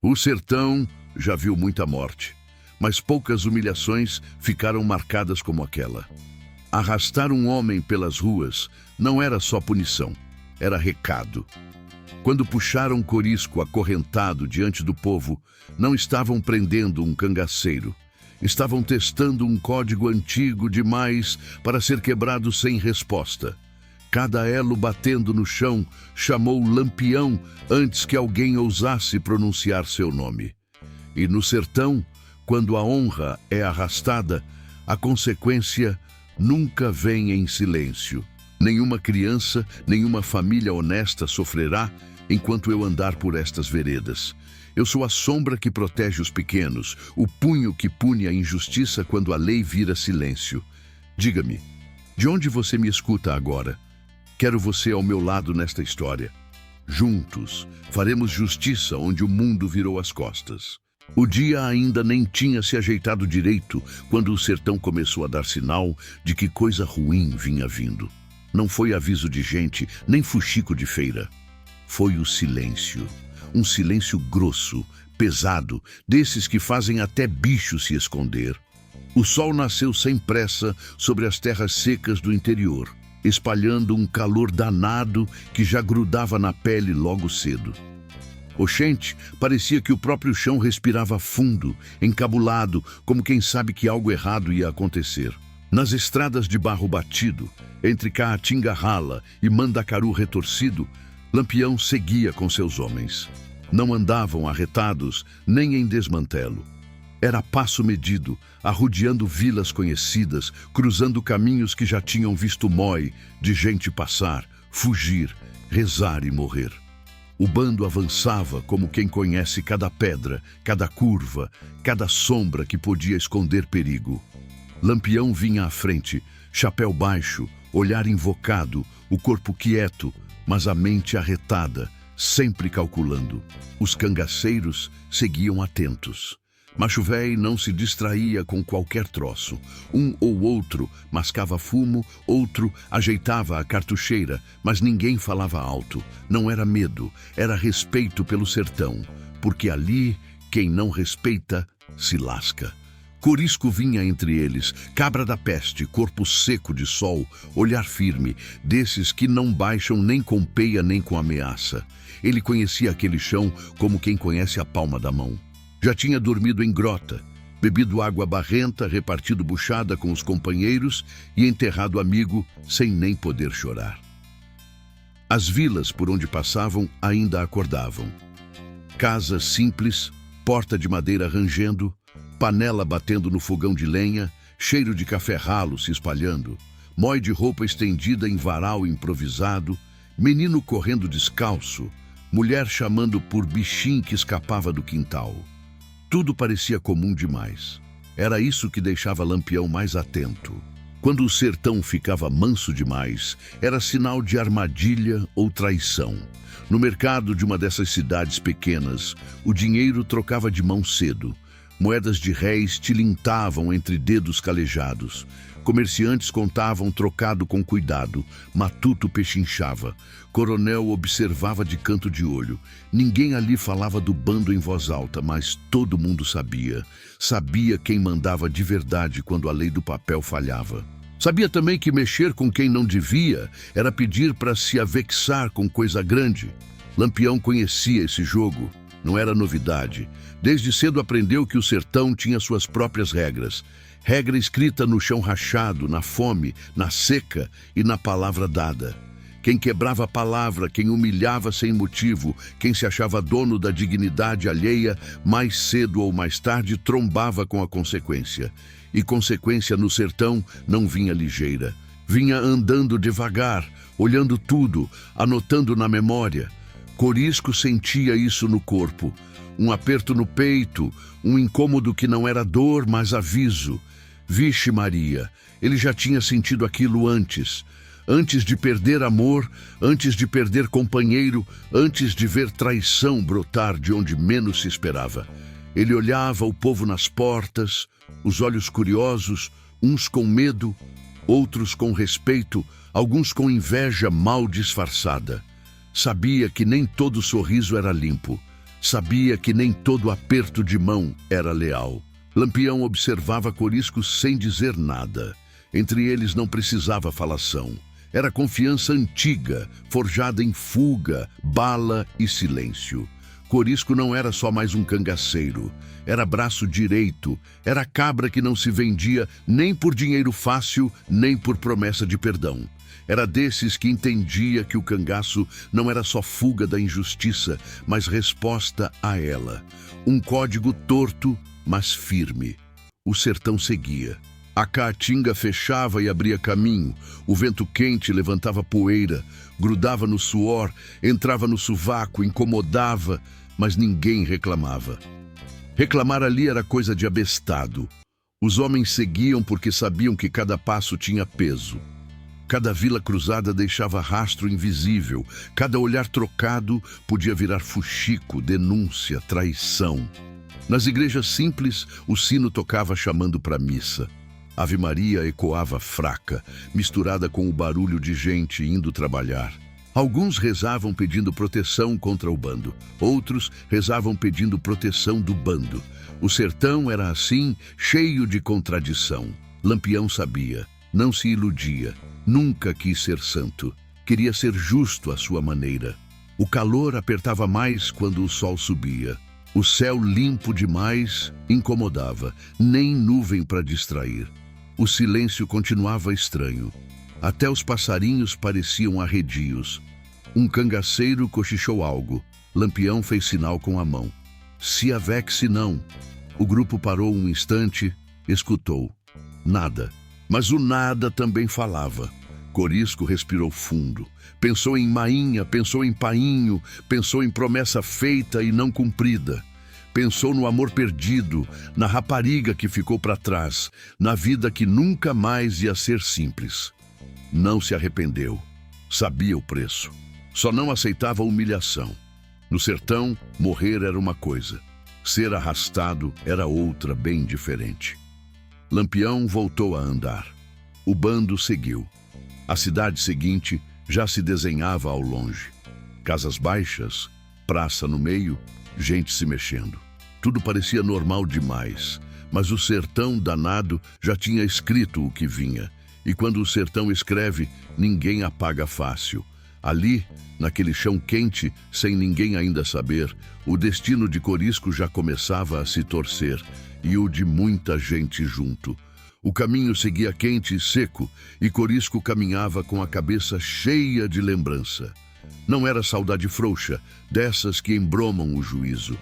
O sertão já viu muita morte, mas poucas humilhações ficaram marcadas como aquela. Arrastar um homem pelas ruas não era só punição, era recado. Quando puxaram Corisco acorrentado diante do povo, não estavam prendendo um cangaceiro. Estavam testando um código antigo demais para ser quebrado sem resposta. Cada elo batendo no chão chamou Lampião antes que alguém ousasse pronunciar seu nome. E no sertão, quando a honra é arrastada, a consequência nunca vem em silêncio. Nenhuma criança, nenhuma família honesta sofrerá enquanto eu andar por estas veredas. Eu sou a sombra que protege os pequenos, o punho que pune a injustiça quando a lei vira silêncio. Diga-me, de onde você me escuta agora? Quero você ao meu lado nesta história. Juntos, faremos justiça onde o mundo virou as costas. O dia ainda nem tinha se ajeitado direito quando o sertão começou a dar sinal de que coisa ruim vinha vindo. Não foi aviso de gente, nem fuxico de feira. Foi o silêncio. Um silêncio grosso, pesado, desses que fazem até bicho se esconder. O sol nasceu sem pressa sobre as terras secas do interior, espalhando um calor danado que já grudava na pele logo cedo. Oxente, parecia que o próprio chão respirava fundo, encabulado, como quem sabe que algo errado ia acontecer. Nas estradas de barro batido, entre Caatinga rala e Mandacaru retorcido, Lampião seguia com seus homens. Não andavam arretados, nem em desmantelo. Era passo medido, arrodeando vilas conhecidas, cruzando caminhos que já tinham visto mói de gente passar, fugir, rezar e morrer. O bando avançava como quem conhece cada pedra, cada curva, cada sombra que podia esconder perigo. Lampião vinha à frente, chapéu baixo, olhar invocado, o corpo quieto, mas a mente arretada, sempre calculando. Os cangaceiros seguiam atentos. Macho véi não se distraía com qualquer troço. Um ou outro mascava fumo, outro ajeitava a cartucheira, mas ninguém falava alto. Não era medo, era respeito pelo sertão, porque ali quem não respeita se lasca. Corisco vinha entre eles, cabra da peste, corpo seco de sol, olhar firme, desses que não baixam nem com peia nem com ameaça. Ele conhecia aquele chão como quem conhece a palma da mão. Já tinha dormido em grota, bebido água barrenta, repartido buchada com os companheiros e enterrado amigo sem nem poder chorar. As vilas por onde passavam ainda acordavam. Casas simples, porta de madeira rangendo, panela batendo no fogão de lenha, cheiro de café ralo se espalhando, mói de roupa estendida em varal improvisado, menino correndo descalço, mulher chamando por bichinho que escapava do quintal. Tudo parecia comum demais. Era isso que deixava Lampião mais atento. Quando o sertão ficava manso demais, era sinal de armadilha ou traição. No mercado de uma dessas cidades pequenas, o dinheiro trocava de mão cedo. Moedas de réis tilintavam entre dedos calejados. Comerciantes contavam trocado com cuidado. Matuto pechinchava. Coronel observava de canto de olho. Ninguém ali falava do bando em voz alta, mas todo mundo sabia. Sabia quem mandava de verdade quando a lei do papel falhava. Sabia também que mexer com quem não devia era pedir para se avexar com coisa grande. Lampião conhecia esse jogo. Não era novidade. Desde cedo aprendeu que o sertão tinha suas próprias regras. Regra escrita no chão rachado, na fome, na seca e na palavra dada. Quem quebrava a palavra, quem humilhava sem motivo, quem se achava dono da dignidade alheia, mais cedo ou mais tarde trombava com a consequência. E consequência no sertão não vinha ligeira. Vinha andando devagar, olhando tudo, anotando na memória. Corisco sentia isso no corpo. Um aperto no peito, um incômodo que não era dor, mas aviso. Vixe Maria, ele já tinha sentido aquilo antes. Antes de perder amor, antes de perder companheiro, antes de ver traição brotar de onde menos se esperava. Ele olhava o povo nas portas, os olhos curiosos, uns com medo, outros com respeito, alguns com inveja mal disfarçada. Sabia que nem todo sorriso era limpo. Sabia que nem todo aperto de mão era leal. Lampião observava Corisco sem dizer nada. Entre eles não precisava falação. Era confiança antiga, forjada em fuga, bala e silêncio. Corisco não era só mais um cangaceiro. Era braço direito, era cabra que não se vendia nem por dinheiro fácil, nem por promessa de perdão. Era desses que entendia que o cangaço não era só fuga da injustiça, mas resposta a ela. Um código torto, mas firme. O sertão seguia. A caatinga fechava e abria caminho. O vento quente levantava poeira, grudava no suor, entrava no sovaco, incomodava, mas ninguém reclamava. Reclamar ali era coisa de abestado. Os homens seguiam porque sabiam que cada passo tinha peso. Cada vila cruzada deixava rastro invisível. Cada olhar trocado podia virar fuxico, denúncia, traição. Nas igrejas simples, o sino tocava chamando para a missa. Ave Maria ecoava fraca, misturada com o barulho de gente indo trabalhar. Alguns rezavam pedindo proteção contra o bando. Outros rezavam pedindo proteção do bando. O sertão era assim, cheio de contradição. Lampião sabia, não se iludia. Nunca quis ser santo. Queria ser justo à sua maneira. O calor apertava mais quando o sol subia. O céu limpo demais incomodava, nem nuvem para distrair. O silêncio continuava estranho. Até os passarinhos pareciam arredios. Um cangaceiro cochichou algo. Lampião fez sinal com a mão. Se avexe não. O grupo parou um instante, escutou. Nada. Mas o nada também falava. Corisco respirou fundo. Pensou em mainha, pensou em painho, pensou em promessa feita e não cumprida. Pensou no amor perdido, na rapariga que ficou para trás, na vida que nunca mais ia ser simples. Não se arrependeu. Sabia o preço. Só não aceitava a humilhação. No sertão, morrer era uma coisa. Ser arrastado era outra bem diferente. Lampião voltou a andar. O bando seguiu. A cidade seguinte já se desenhava ao longe. Casas baixas, praça no meio, gente se mexendo. Tudo parecia normal demais, mas o sertão danado já tinha escrito o que vinha. E quando o sertão escreve, ninguém apaga fácil. Ali, naquele chão quente, sem ninguém ainda saber, o destino de Corisco já começava a se torcer, e o de muita gente junto. O caminho seguia quente e seco, e Corisco caminhava com a cabeça cheia de lembrança. Não era saudade frouxa, dessas que embromam o juízo.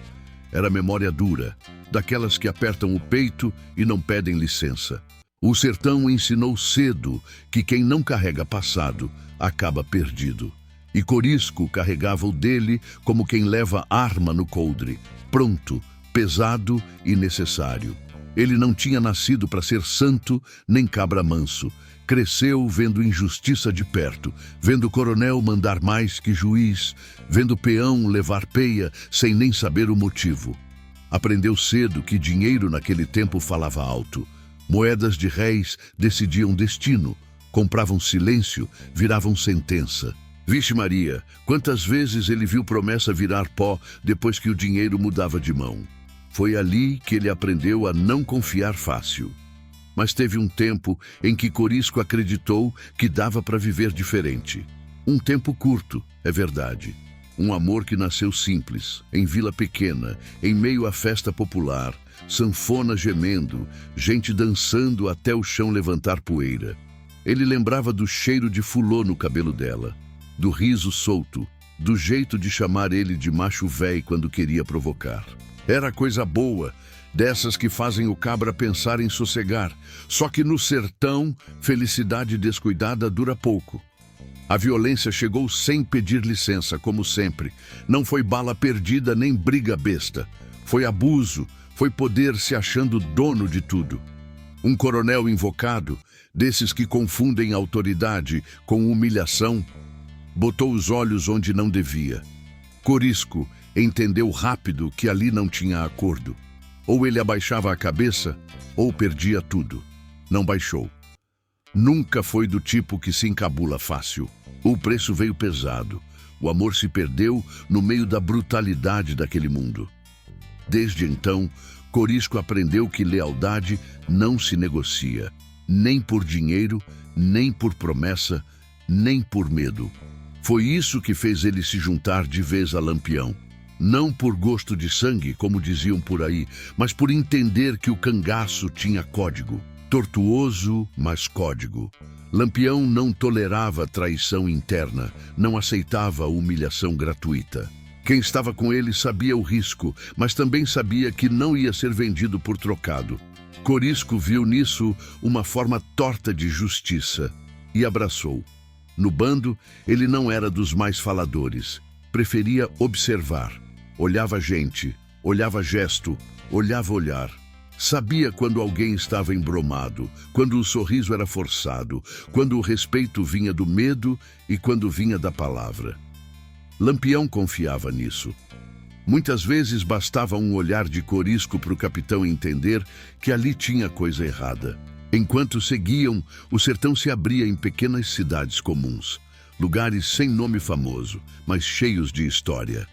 Era memória dura, daquelas que apertam o peito e não pedem licença. O sertão ensinou cedo que quem não carrega passado acaba perdido. E Corisco carregava o dele como quem leva arma no coldre, pronto, pesado e necessário. Ele não tinha nascido para ser santo nem cabra manso. Cresceu vendo injustiça de perto, vendo o coronel mandar mais que juiz, vendo o peão levar peia sem nem saber o motivo. Aprendeu cedo que dinheiro naquele tempo falava alto. Moedas de réis decidiam destino, compravam silêncio, viravam sentença. Vixe Maria, quantas vezes ele viu promessa virar pó depois que o dinheiro mudava de mão. Foi ali que ele aprendeu a não confiar fácil. Mas teve um tempo em que Corisco acreditou que dava para viver diferente. Um tempo curto, é verdade. Um amor que nasceu simples, em vila pequena, em meio à festa popular, sanfona gemendo, gente dançando até o chão levantar poeira. Ele lembrava do cheiro de fulô no cabelo dela, do riso solto, do jeito de chamar ele de macho véi quando queria provocar. Era coisa boa, dessas que fazem o cabra pensar em sossegar. Só que no sertão, felicidade descuidada dura pouco. A violência chegou sem pedir licença, como sempre. Não foi bala perdida nem briga besta. Foi abuso, foi poder se achando dono de tudo. Um coronel invocado, desses que confundem autoridade com humilhação, botou os olhos onde não devia. Corisco entendeu rápido que ali não tinha acordo. Ou ele abaixava a cabeça, ou perdia tudo. Não baixou. Nunca foi do tipo que se encabula fácil. O preço veio pesado. O amor se perdeu no meio da brutalidade daquele mundo. Desde então, Corisco aprendeu que lealdade não se negocia, nem por dinheiro, nem por promessa, nem por medo. Foi isso que fez ele se juntar de vez a Lampião. Não por gosto de sangue, como diziam por aí, mas por entender que o cangaço tinha código. Tortuoso, mas código. Lampião não tolerava traição interna, não aceitava humilhação gratuita. Quem estava com ele sabia o risco, mas também sabia que não ia ser vendido por trocado. Corisco viu nisso uma forma torta de justiça e abraçou. No bando, ele não era dos mais faladores. Preferia observar. Olhava gente, olhava gesto, olhava olhar. Sabia quando alguém estava embromado, quando o sorriso era forçado, quando o respeito vinha do medo e quando vinha da palavra. Lampião confiava nisso. Muitas vezes bastava um olhar de Corisco para o capitão entender que ali tinha coisa errada. Enquanto seguiam, o sertão se abria em pequenas cidades comuns, lugares sem nome famoso, mas cheios de história.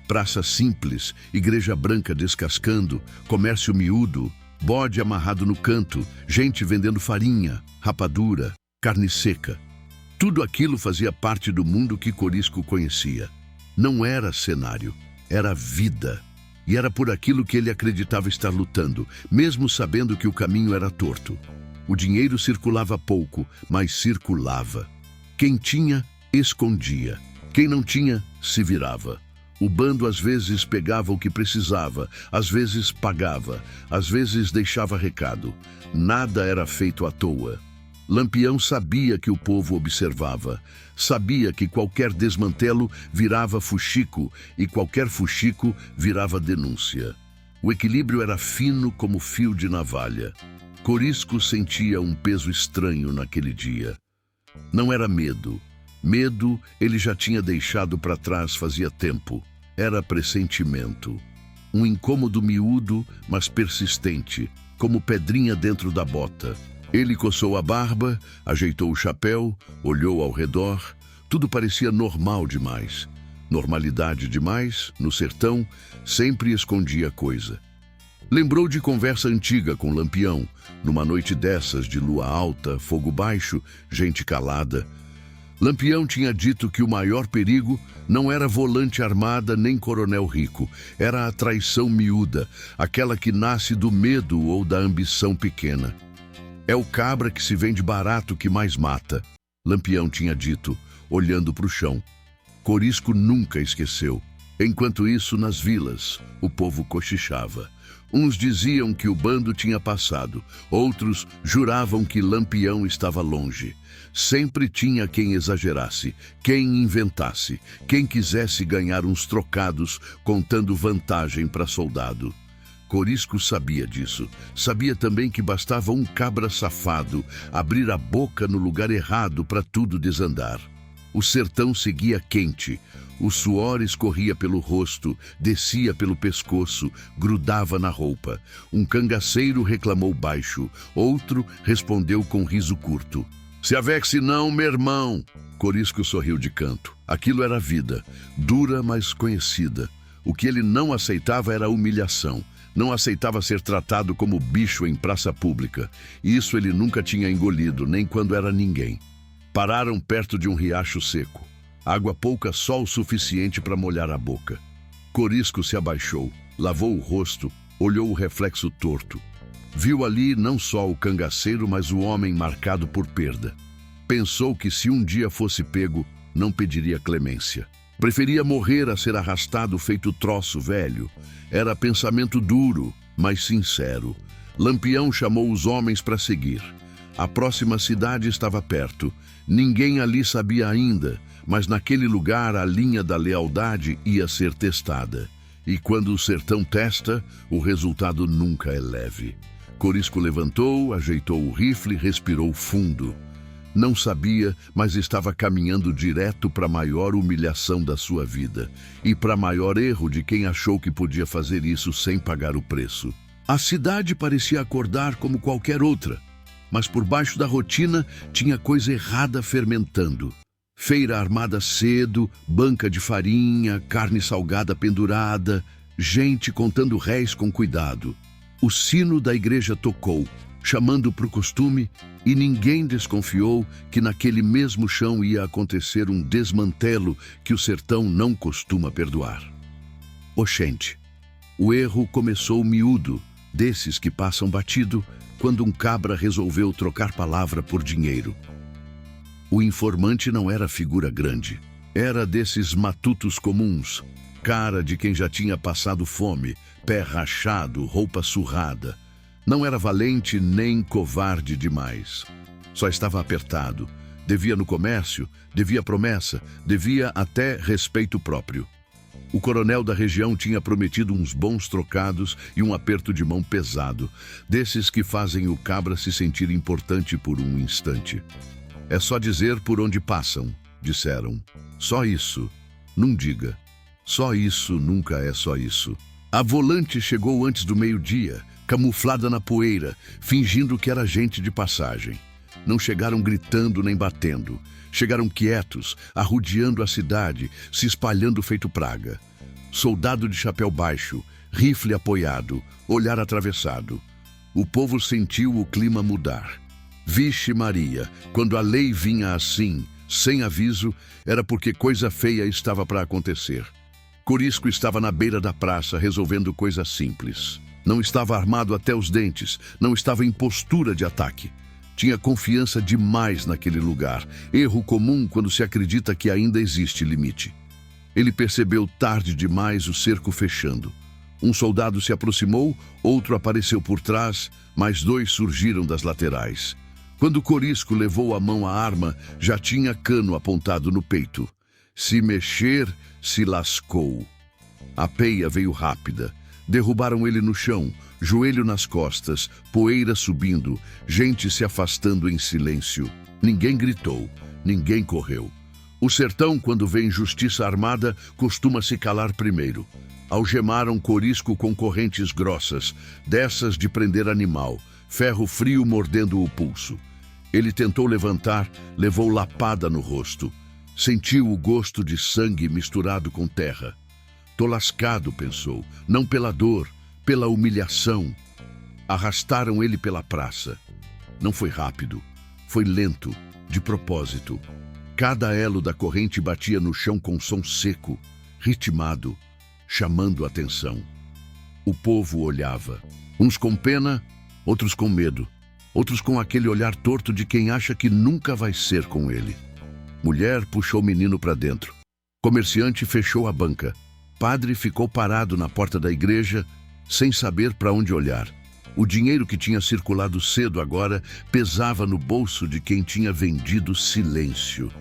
Praça simples, igreja branca descascando, comércio miúdo, bode amarrado no canto, gente vendendo farinha, rapadura, carne seca. Tudo aquilo fazia parte do mundo que Corisco conhecia. Não era cenário, era vida. E era por aquilo que ele acreditava estar lutando, mesmo sabendo que o caminho era torto. O dinheiro circulava pouco, mas circulava. Quem tinha, escondia. Quem não tinha, se virava. O bando às vezes pegava o que precisava, às vezes pagava, às vezes deixava recado. Nada era feito à toa. Lampião sabia que o povo observava, sabia que qualquer desmantelo virava fuxico e qualquer fuxico virava denúncia. O equilíbrio era fino como fio de navalha. Corisco sentia um peso estranho naquele dia. Não era medo. Medo ele já tinha deixado para trás fazia tempo. Era pressentimento. Um incômodo miúdo, mas persistente, como pedrinha dentro da bota. Ele coçou a barba, ajeitou o chapéu, olhou ao redor. Tudo parecia normal demais. Normalidade demais, no sertão, sempre escondia coisa. Lembrou de conversa antiga com Lampião, numa noite dessas de lua alta, fogo baixo, gente calada. Lampião tinha dito que o maior perigo não era volante armada nem coronel rico, era a traição miúda, aquela que nasce do medo ou da ambição pequena. É o cabra que se vende barato que mais mata, Lampião tinha dito, olhando para o chão. Corisco nunca esqueceu. Enquanto isso, nas vilas, o povo cochichava. Uns diziam que o bando tinha passado, outros juravam que Lampião estava longe. Sempre tinha quem exagerasse, quem inventasse, quem quisesse ganhar uns trocados contando vantagem para soldado. Corisco sabia disso. Sabia também que bastava um cabra safado abrir a boca no lugar errado para tudo desandar. O sertão seguia quente. O suor escorria pelo rosto, descia pelo pescoço, grudava na roupa. Um cangaceiro reclamou baixo, outro respondeu com riso curto. Se avexe não, meu irmão! Corisco sorriu de canto. Aquilo era vida, dura, mas conhecida. O que ele não aceitava era a humilhação. Não aceitava ser tratado como bicho em praça pública. Isso ele nunca tinha engolido, nem quando era ninguém. Pararam perto de um riacho seco. Água pouca, só o suficiente para molhar a boca. Corisco se abaixou, lavou o rosto, olhou o reflexo torto. Viu ali não só o cangaceiro, mas o homem marcado por perda. Pensou que se um dia fosse pego, não pediria clemência. Preferia morrer a ser arrastado feito troço velho. Era pensamento duro, mas sincero. Lampião chamou os homens para seguir. A próxima cidade estava perto. Ninguém ali sabia ainda, mas naquele lugar a linha da lealdade ia ser testada. E quando o sertão testa, o resultado nunca é leve. Corisco levantou, ajeitou o rifle, respirou fundo. Não sabia, mas estava caminhando direto para a maior humilhação da sua vida e para o maior erro de quem achou que podia fazer isso sem pagar o preço. A cidade parecia acordar como qualquer outra, mas por baixo da rotina tinha coisa errada fermentando. Feira armada cedo, banca de farinha, carne salgada pendurada, gente contando réis com cuidado. O sino da igreja tocou, chamando para o costume, e ninguém desconfiou que naquele mesmo chão ia acontecer um desmantelo que o sertão não costuma perdoar. Oxente, o erro começou miúdo, desses que passam batido, quando um cabra resolveu trocar palavra por dinheiro. O informante não era figura grande, era desses matutos comuns, cara de quem já tinha passado fome, pé rachado, roupa surrada. Não era valente nem covarde demais. Só estava apertado. Devia no comércio, devia promessa, devia até respeito próprio. O coronel da região tinha prometido uns bons trocados e um aperto de mão pesado, desses que fazem o cabra se sentir importante por um instante. É só dizer por onde passam, disseram. Só isso. Não diga. Só isso nunca é só isso. A volante chegou antes do meio-dia, camuflada na poeira, fingindo que era gente de passagem. Não chegaram gritando nem batendo. Chegaram quietos, arrodeando a cidade, se espalhando feito praga. Soldado de chapéu baixo, rifle apoiado, olhar atravessado. O povo sentiu o clima mudar. Vixe Maria, quando a lei vinha assim, sem aviso, era porque coisa feia estava para acontecer. Corisco estava na beira da praça, resolvendo coisa simples. Não estava armado até os dentes, não estava em postura de ataque. Tinha confiança demais naquele lugar, erro comum quando se acredita que ainda existe limite. Ele percebeu tarde demais o cerco fechando. Um soldado se aproximou, outro apareceu por trás, mais dois surgiram das laterais. Quando Corisco levou a mão à arma, já tinha cano apontado no peito. Se mexer, se lascou. A peia veio rápida. Derrubaram ele no chão, joelho nas costas, poeira subindo, gente se afastando em silêncio. Ninguém gritou, ninguém correu. O sertão, quando vê injustiça armada, costuma se calar primeiro. Algemaram Corisco com correntes grossas, dessas de prender animal, ferro frio mordendo o pulso. Ele tentou levantar, levou lapada no rosto. Sentiu o gosto de sangue misturado com terra. Tô lascado, pensou, não pela dor, pela humilhação. Arrastaram ele pela praça. Não foi rápido, foi lento, de propósito. Cada elo da corrente batia no chão com som seco, ritmado, chamando atenção. O povo olhava, uns com pena, outros com medo, outros com aquele olhar torto de quem acha que nunca vai ser com ele. Mulher puxou o menino para dentro. Comerciante fechou a banca. Padre ficou parado na porta da igreja, sem saber para onde olhar. O dinheiro que tinha circulado cedo agora pesava no bolso de quem tinha vendido silêncio.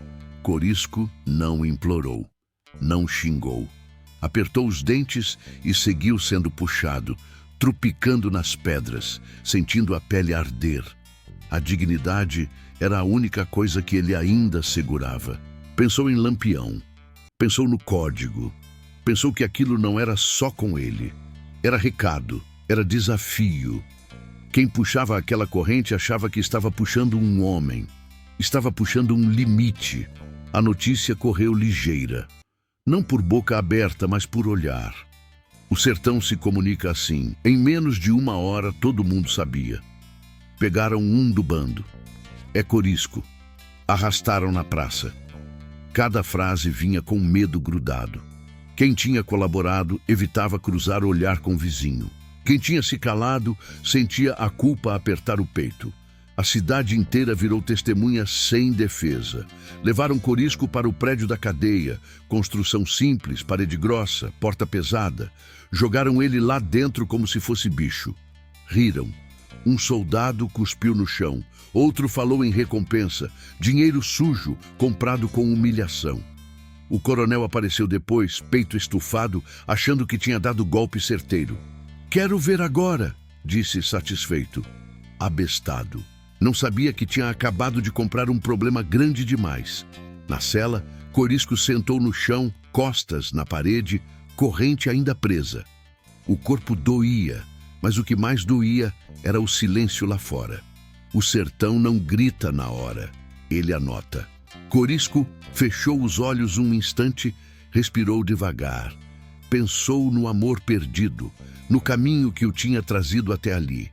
Corisco não implorou, não xingou. Apertou os dentes e seguiu sendo puxado, trupicando nas pedras, sentindo a pele arder. A dignidade era a única coisa que ele ainda segurava. Pensou em Lampião, pensou no código. Pensou que aquilo não era só com ele. Era recado, era desafio. Quem puxava aquela corrente achava que estava puxando um homem. Estava puxando um limite. A notícia correu ligeira. Não por boca aberta, mas por olhar. O sertão se comunica assim. Em menos de 1 hora, todo mundo sabia. Pegaram um do bando. É Corisco. Arrastaram na praça. Cada frase vinha com medo grudado. Quem tinha colaborado evitava cruzar o olhar com o vizinho. Quem tinha se calado sentia a culpa apertar o peito. A cidade inteira virou testemunha sem defesa. Levaram Corisco para o prédio da cadeia, construção simples, parede grossa, porta pesada. Jogaram ele lá dentro como se fosse bicho. Riram. Um soldado cuspiu no chão. Outro falou em recompensa. Dinheiro sujo, comprado com humilhação. O coronel apareceu depois, peito estufado, achando que tinha dado golpe certeiro. Quero ver agora, disse satisfeito. Abestado. Não sabia que tinha acabado de comprar um problema grande demais. Na cela, Corisco sentou no chão, costas na parede, corrente ainda presa. O corpo doía, mas o que mais doía era o silêncio lá fora. O sertão não grita na hora, ele anota. Corisco fechou os olhos um instante, respirou devagar. Pensou no amor perdido, no caminho que o tinha trazido até ali.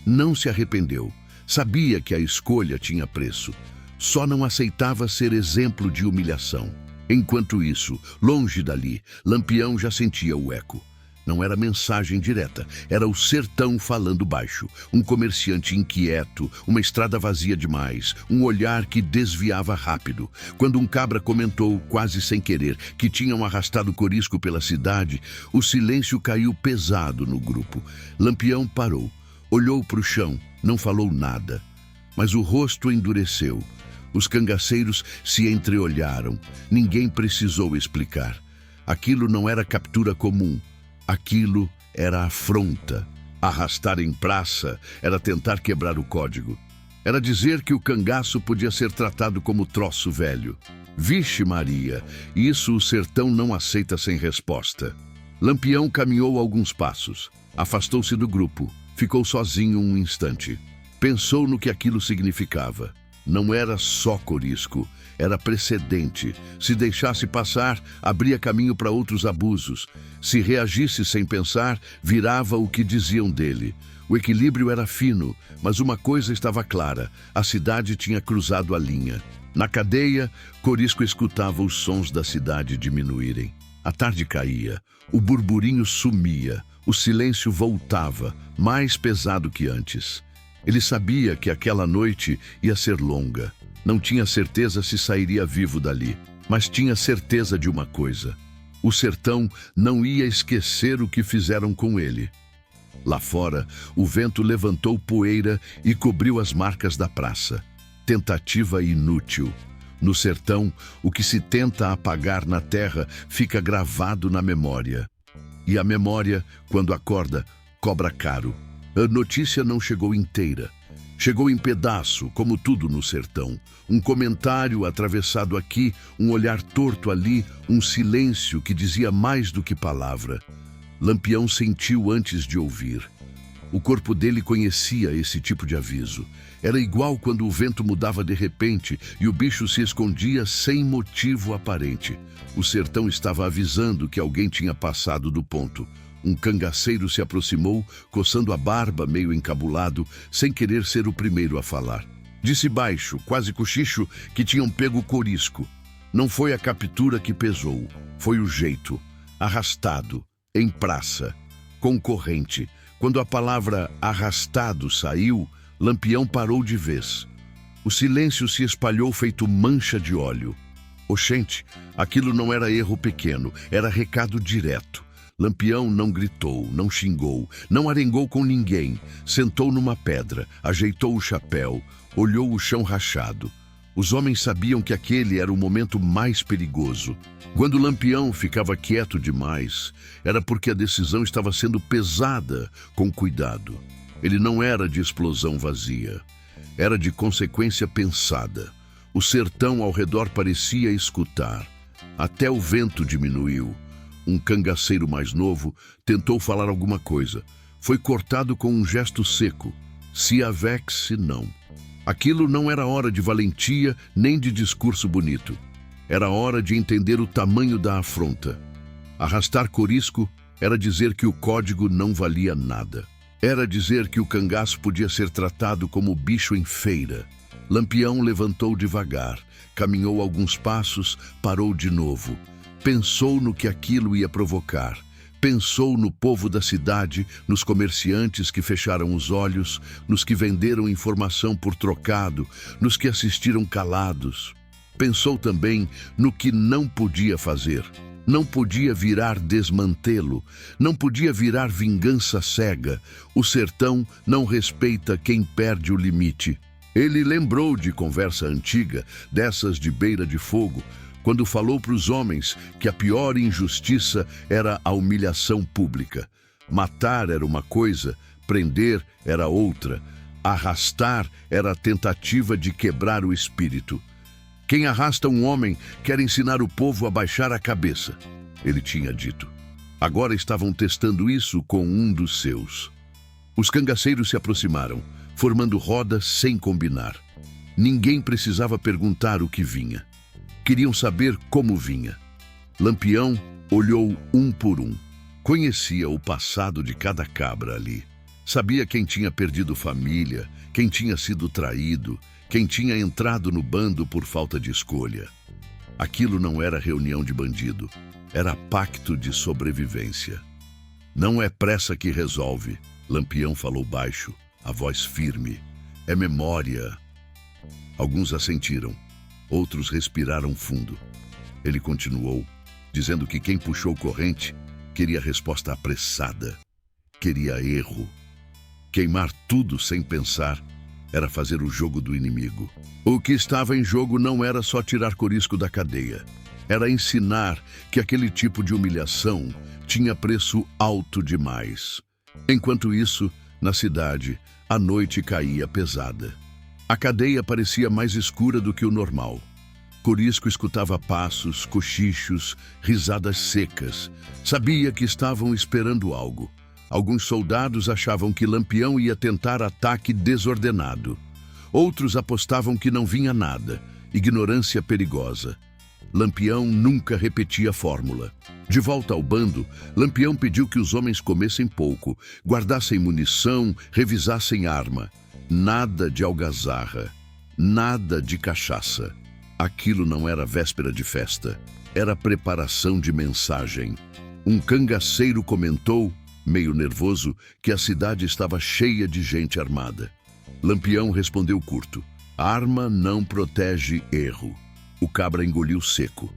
Não se arrependeu. Sabia que a escolha tinha preço. Só não aceitava ser exemplo de humilhação. Enquanto isso, longe dali, Lampião já sentia o eco. Não era mensagem direta, era o sertão falando baixo. Um comerciante inquieto, uma estrada vazia demais, um olhar que desviava rápido. Quando um cabra comentou, quase sem querer, que tinham arrastado Corisco pela cidade, o silêncio caiu pesado no grupo. Lampião parou, olhou para o chão, não falou nada. Mas o rosto endureceu. Os cangaceiros se entreolharam. Ninguém precisou explicar. Aquilo não era captura comum. Aquilo era afronta. Arrastar em praça era tentar quebrar o código. Era dizer que o cangaço podia ser tratado como troço velho. Vixe Maria, isso o sertão não aceita sem resposta. Lampião caminhou alguns passos. Afastou-se do grupo. Ficou sozinho um instante. Pensou no que aquilo significava. Não era só Corisco, era precedente. Se deixasse passar, abria caminho para outros abusos. Se reagisse sem pensar, virava o que diziam dele. O equilíbrio era fino, mas uma coisa estava clara: a cidade tinha cruzado a linha. Na cadeia, Corisco escutava os sons da cidade diminuírem. A tarde caía, o burburinho sumia, o silêncio voltava, mais pesado que antes. Ele sabia que aquela noite ia ser longa. Não tinha certeza se sairia vivo dali, mas tinha certeza de uma coisa: o sertão não ia esquecer o que fizeram com ele. Lá fora, o vento levantou poeira e cobriu as marcas da praça. Tentativa inútil. No sertão, o que se tenta apagar na terra fica gravado na memória. E a memória, quando acorda, cobra caro. A notícia não chegou inteira. Chegou em pedaço, como tudo no sertão. Um comentário atravessado aqui, um olhar torto ali, um silêncio que dizia mais do que palavra. Lampião sentiu antes de ouvir. O corpo dele conhecia esse tipo de aviso. Era igual quando o vento mudava de repente e o bicho se escondia sem motivo aparente. O sertão estava avisando que alguém tinha passado do ponto. Um cangaceiro se aproximou, coçando a barba, meio encabulado, sem querer ser o primeiro a falar. Disse baixo, quase cochicho, que tinham pego Corisco. Não foi a captura que pesou, foi o jeito. Arrastado, em praça, concorrente. Quando a palavra arrastado saiu, Lampião parou de vez. O silêncio se espalhou feito mancha de óleo. Oxente, aquilo não era erro pequeno, era recado direto. Lampião não gritou, não xingou, não arengou com ninguém. Sentou numa pedra, ajeitou o chapéu, olhou o chão rachado. Os homens sabiam que aquele era o momento mais perigoso. Quando Lampião ficava quieto demais, era porque a decisão estava sendo pesada com cuidado. Ele não era de explosão vazia, era de consequência pensada. O sertão ao redor parecia escutar. Até o vento diminuiu. Um cangaceiro mais novo tentou falar alguma coisa. Foi cortado com um gesto seco. Se avex, se não. Aquilo não era hora de valentia nem de discurso bonito. Era hora de entender o tamanho da afronta. Arrastar Corisco era dizer que o código não valia nada. Era dizer que o cangaço podia ser tratado como bicho em feira. Lampião levantou devagar, caminhou alguns passos, parou de novo. Pensou no que aquilo ia provocar. Pensou no povo da cidade, nos comerciantes que fecharam os olhos, nos que venderam informação por trocado, nos que assistiram calados. Pensou também no que não podia fazer. Não podia virar desmantelo, não podia virar vingança cega. O sertão não respeita quem perde o limite. Ele lembrou de conversa antiga, dessas de beira de fogo, quando falou para os homens que a pior injustiça era a humilhação pública. Matar era uma coisa, prender era outra. Arrastar era a tentativa de quebrar o espírito. Quem arrasta um homem quer ensinar o povo a baixar a cabeça, ele tinha dito. Agora estavam testando isso com um dos seus. Os cangaceiros se aproximaram, formando roda sem combinar. Ninguém precisava perguntar o que vinha. Queriam saber como vinha. Lampião olhou um por um. Conhecia o passado de cada cabra ali. Sabia quem tinha perdido família, quem tinha sido traído, quem tinha entrado no bando por falta de escolha. Aquilo não era reunião de bandido, era pacto de sobrevivência. Não é pressa que resolve, Lampião falou baixo, a voz firme. É memória. Alguns assentiram, outros respiraram fundo. Ele continuou, dizendo que quem puxou corrente queria resposta apressada, queria erro. Queimar tudo sem pensar era fazer o jogo do inimigo. O que estava em jogo não era só tirar Corisco da cadeia. Era ensinar que aquele tipo de humilhação tinha preço alto demais. Enquanto isso, na cidade, a noite caía pesada. A cadeia parecia mais escura do que o normal. Corisco escutava passos, cochichos, risadas secas. Sabia que estavam esperando algo. Alguns soldados achavam que Lampião ia tentar ataque desordenado. Outros apostavam que não vinha nada, ignorância perigosa. Lampião nunca repetia a fórmula. De volta ao bando, Lampião pediu que os homens comessem pouco, guardassem munição, revisassem arma. Nada de algazarra, nada de cachaça. Aquilo não era véspera de festa, era preparação de mensagem. Um cangaceiro comentou, meio nervoso, que a cidade estava cheia de gente armada. Lampião respondeu curto: arma não protege erro. O cabra engoliu seco.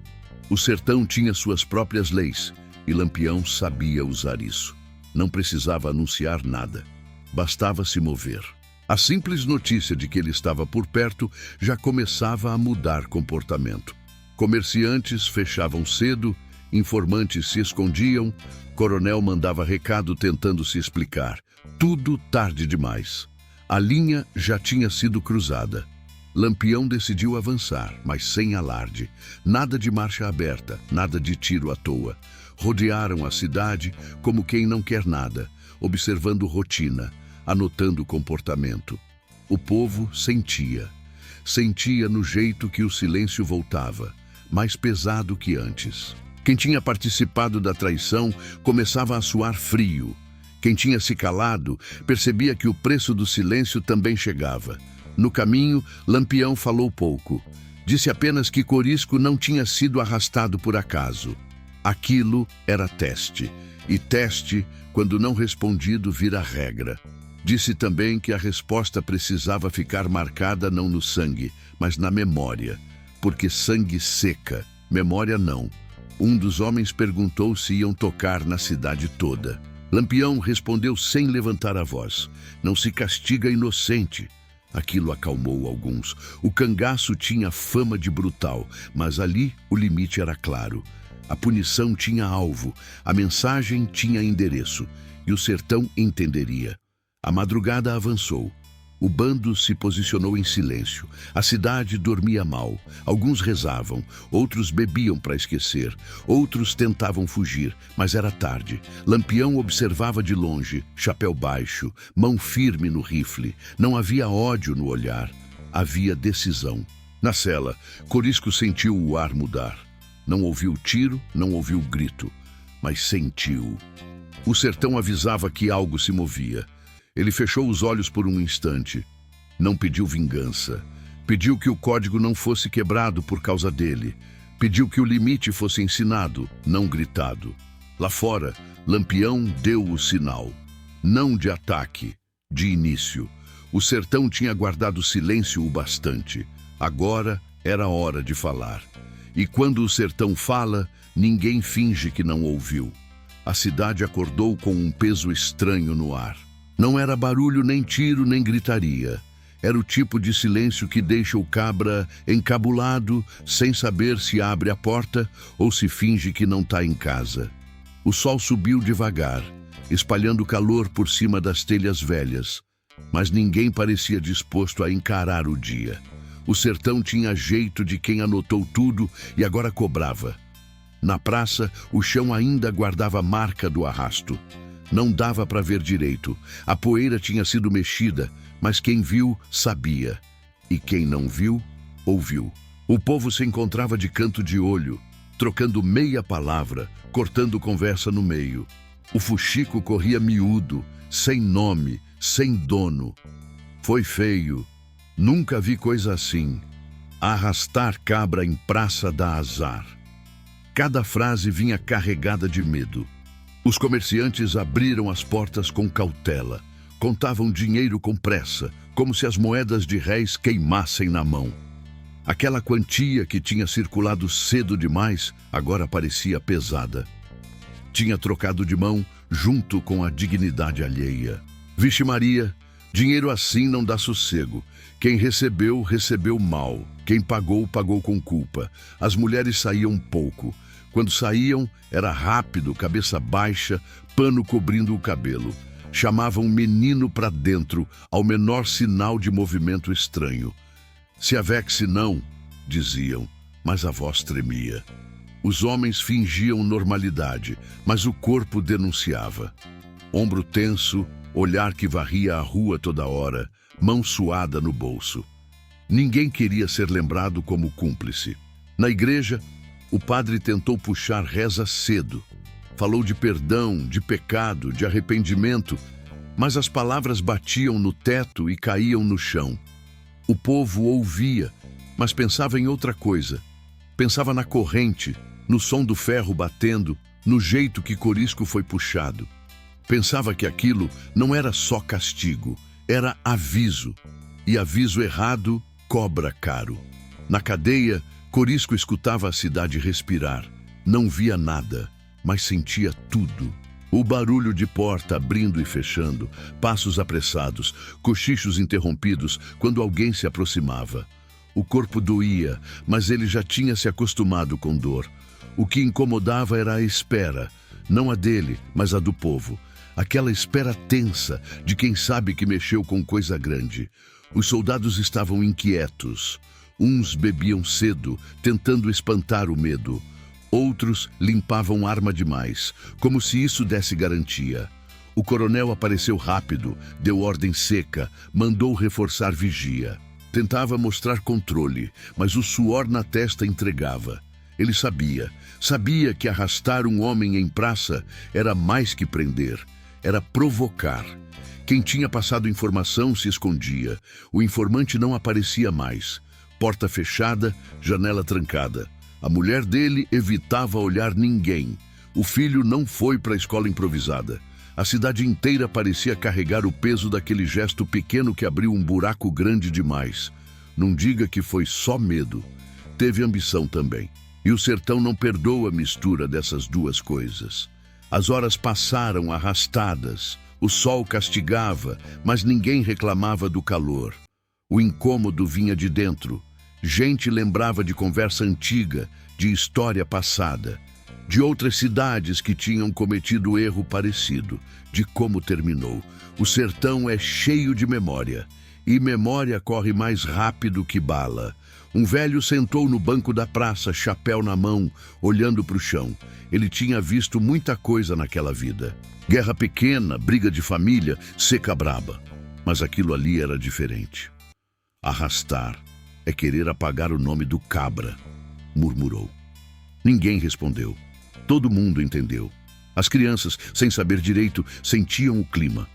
O sertão tinha suas próprias leis e Lampião sabia usar isso. Não precisava anunciar nada, bastava se mover. A simples notícia de que ele estava por perto já começava a mudar comportamento. Comerciantes fechavam cedo, informantes se escondiam, coronel mandava recado tentando se explicar. Tudo tarde demais. A linha já tinha sido cruzada. Lampião decidiu avançar, mas sem alarde. Nada de marcha aberta, nada de tiro à toa. Rodearam a cidade como quem não quer nada, observando rotina, anotando comportamento. O povo sentia. Sentia no jeito que o silêncio voltava, mais pesado que antes. Quem tinha participado da traição começava a suar frio. Quem tinha se calado percebia que o preço do silêncio também chegava. No caminho, Lampião falou pouco. Disse apenas que Corisco não tinha sido arrastado por acaso. Aquilo era teste. E teste, quando não respondido, vira regra. Disse também que a resposta precisava ficar marcada não no sangue, mas na memória. Porque sangue seca, memória não. Um dos homens perguntou se iam tocar na cidade toda. Lampião respondeu sem levantar a voz: não se castiga inocente. Aquilo acalmou alguns. O cangaço tinha fama de brutal, mas ali o limite era claro. A punição tinha alvo, a mensagem tinha endereço, e o sertão entenderia. A madrugada avançou. O bando se posicionou em silêncio. A cidade dormia mal. Alguns rezavam, outros bebiam para esquecer, outros tentavam fugir, mas era tarde. Lampião observava de longe, chapéu baixo, mão firme no rifle. Não havia ódio no olhar, havia decisão. Na cela, Corisco sentiu o ar mudar. Não ouviu tiro, não ouviu grito, mas sentiu. O sertão avisava que algo se movia. Ele fechou os olhos por um instante. Não pediu vingança. Pediu que o código não fosse quebrado por causa dele. Pediu que o limite fosse ensinado, não gritado. Lá fora, Lampião deu o sinal. Não de ataque, de início. O sertão tinha guardado silêncio o bastante. Agora era hora de falar. E quando o sertão fala, ninguém finge que não ouviu. A cidade acordou com um peso estranho no ar. Não era barulho, nem tiro, nem gritaria. Era o tipo de silêncio que deixa o cabra encabulado, sem saber se abre a porta ou se finge que não está em casa. O sol subiu devagar, espalhando calor por cima das telhas velhas, mas ninguém parecia disposto a encarar o dia. O sertão tinha jeito de quem anotou tudo e agora cobrava. Na praça, o chão ainda guardava marca do arrasto. Não dava para ver direito. A poeira tinha sido mexida, mas quem viu sabia. E quem não viu, ouviu. O povo se encontrava de canto de olho, trocando meia palavra, cortando conversa no meio. O fuxico corria miúdo, sem nome, sem dono. Foi feio. Nunca vi coisa assim. Arrastar cabra em praça dá azar. Cada frase vinha carregada de medo. Os comerciantes abriram as portas com cautela. Contavam dinheiro com pressa, como se as moedas de réis queimassem na mão. Aquela quantia que tinha circulado cedo demais, agora parecia pesada. Tinha trocado de mão junto com a dignidade alheia. Vixe Maria, dinheiro assim não dá sossego. Quem recebeu, recebeu mal. Quem pagou, pagou com culpa. As mulheres saíam pouco. Quando saíam, era rápido, cabeça baixa, pano cobrindo o cabelo. Chamavam menino para dentro, ao menor sinal de movimento estranho. Se avexe não, diziam, mas a voz tremia. Os homens fingiam normalidade, mas o corpo denunciava. Ombro tenso, olhar que varria a rua toda hora, mão suada no bolso. Ninguém queria ser lembrado como cúmplice. Na igreja, o padre tentou puxar reza cedo. Falou de perdão, de pecado, de arrependimento, mas as palavras batiam no teto e caíam no chão. O povo ouvia, mas pensava em outra coisa. Pensava na corrente, no som do ferro batendo, no jeito que Corisco foi puxado. Pensava que aquilo não era só castigo, era aviso. E aviso errado cobra caro. Na cadeia, Corisco escutava a cidade respirar. Não via nada, mas sentia tudo. O barulho de porta abrindo e fechando, passos apressados, cochichos interrompidos quando alguém se aproximava. O corpo doía, mas ele já tinha se acostumado com dor. O que incomodava era a espera, não a dele, mas a do povo. Aquela espera tensa de quem sabe que mexeu com coisa grande. Os soldados estavam inquietos. Uns bebiam cedo, tentando espantar o medo. Outros limpavam arma demais, como se isso desse garantia. O coronel apareceu rápido, deu ordem seca, mandou reforçar vigia. Tentava mostrar controle, mas o suor na testa entregava. Ele sabia que arrastar um homem em praça era mais que prender, era provocar. Quem tinha passado informação se escondia. O informante não aparecia mais. Porta fechada, janela trancada. A mulher dele evitava olhar ninguém. O filho não foi para a escola improvisada. A cidade inteira parecia carregar o peso daquele gesto pequeno que abriu um buraco grande demais. Não diga que foi só medo. Teve ambição também. E o sertão não perdoa a mistura dessas duas coisas. As horas passaram arrastadas. O sol castigava, mas ninguém reclamava do calor. O incômodo vinha de dentro. Gente lembrava de conversa antiga, de história passada, de outras cidades que tinham cometido erro parecido, de como terminou. O sertão é cheio de memória, e memória corre mais rápido que bala. Um velho sentou no banco da praça, chapéu na mão, olhando para o chão. Ele tinha visto muita coisa naquela vida. Guerra pequena, briga de família, seca braba. Mas aquilo ali era diferente. Arrastar é querer apagar o nome do cabra, murmurou. Ninguém respondeu. Todo mundo entendeu. As crianças, sem saber direito, sentiam o clima.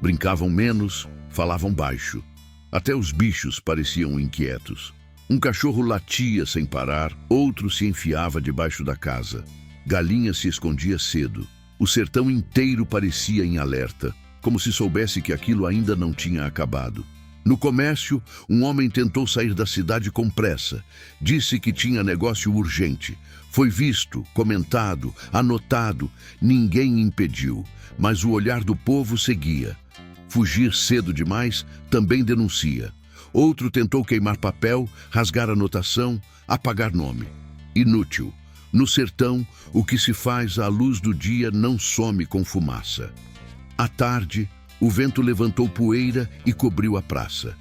Brincavam menos, falavam baixo. Até os bichos pareciam inquietos. Um cachorro latia sem parar, outro se enfiava debaixo da casa. Galinha se escondia cedo. O sertão inteiro parecia em alerta, como se soubesse que aquilo ainda não tinha acabado. No comércio, um homem tentou sair da cidade com pressa. Disse que tinha negócio urgente. Foi visto, comentado, anotado. Ninguém impediu, mas o olhar do povo seguia. Fugir cedo demais também denuncia. Outro tentou queimar papel, rasgar anotação, apagar nome. Inútil. No sertão, o que se faz à luz do dia não some com fumaça. À tarde, o vento levantou poeira e cobriu a praça.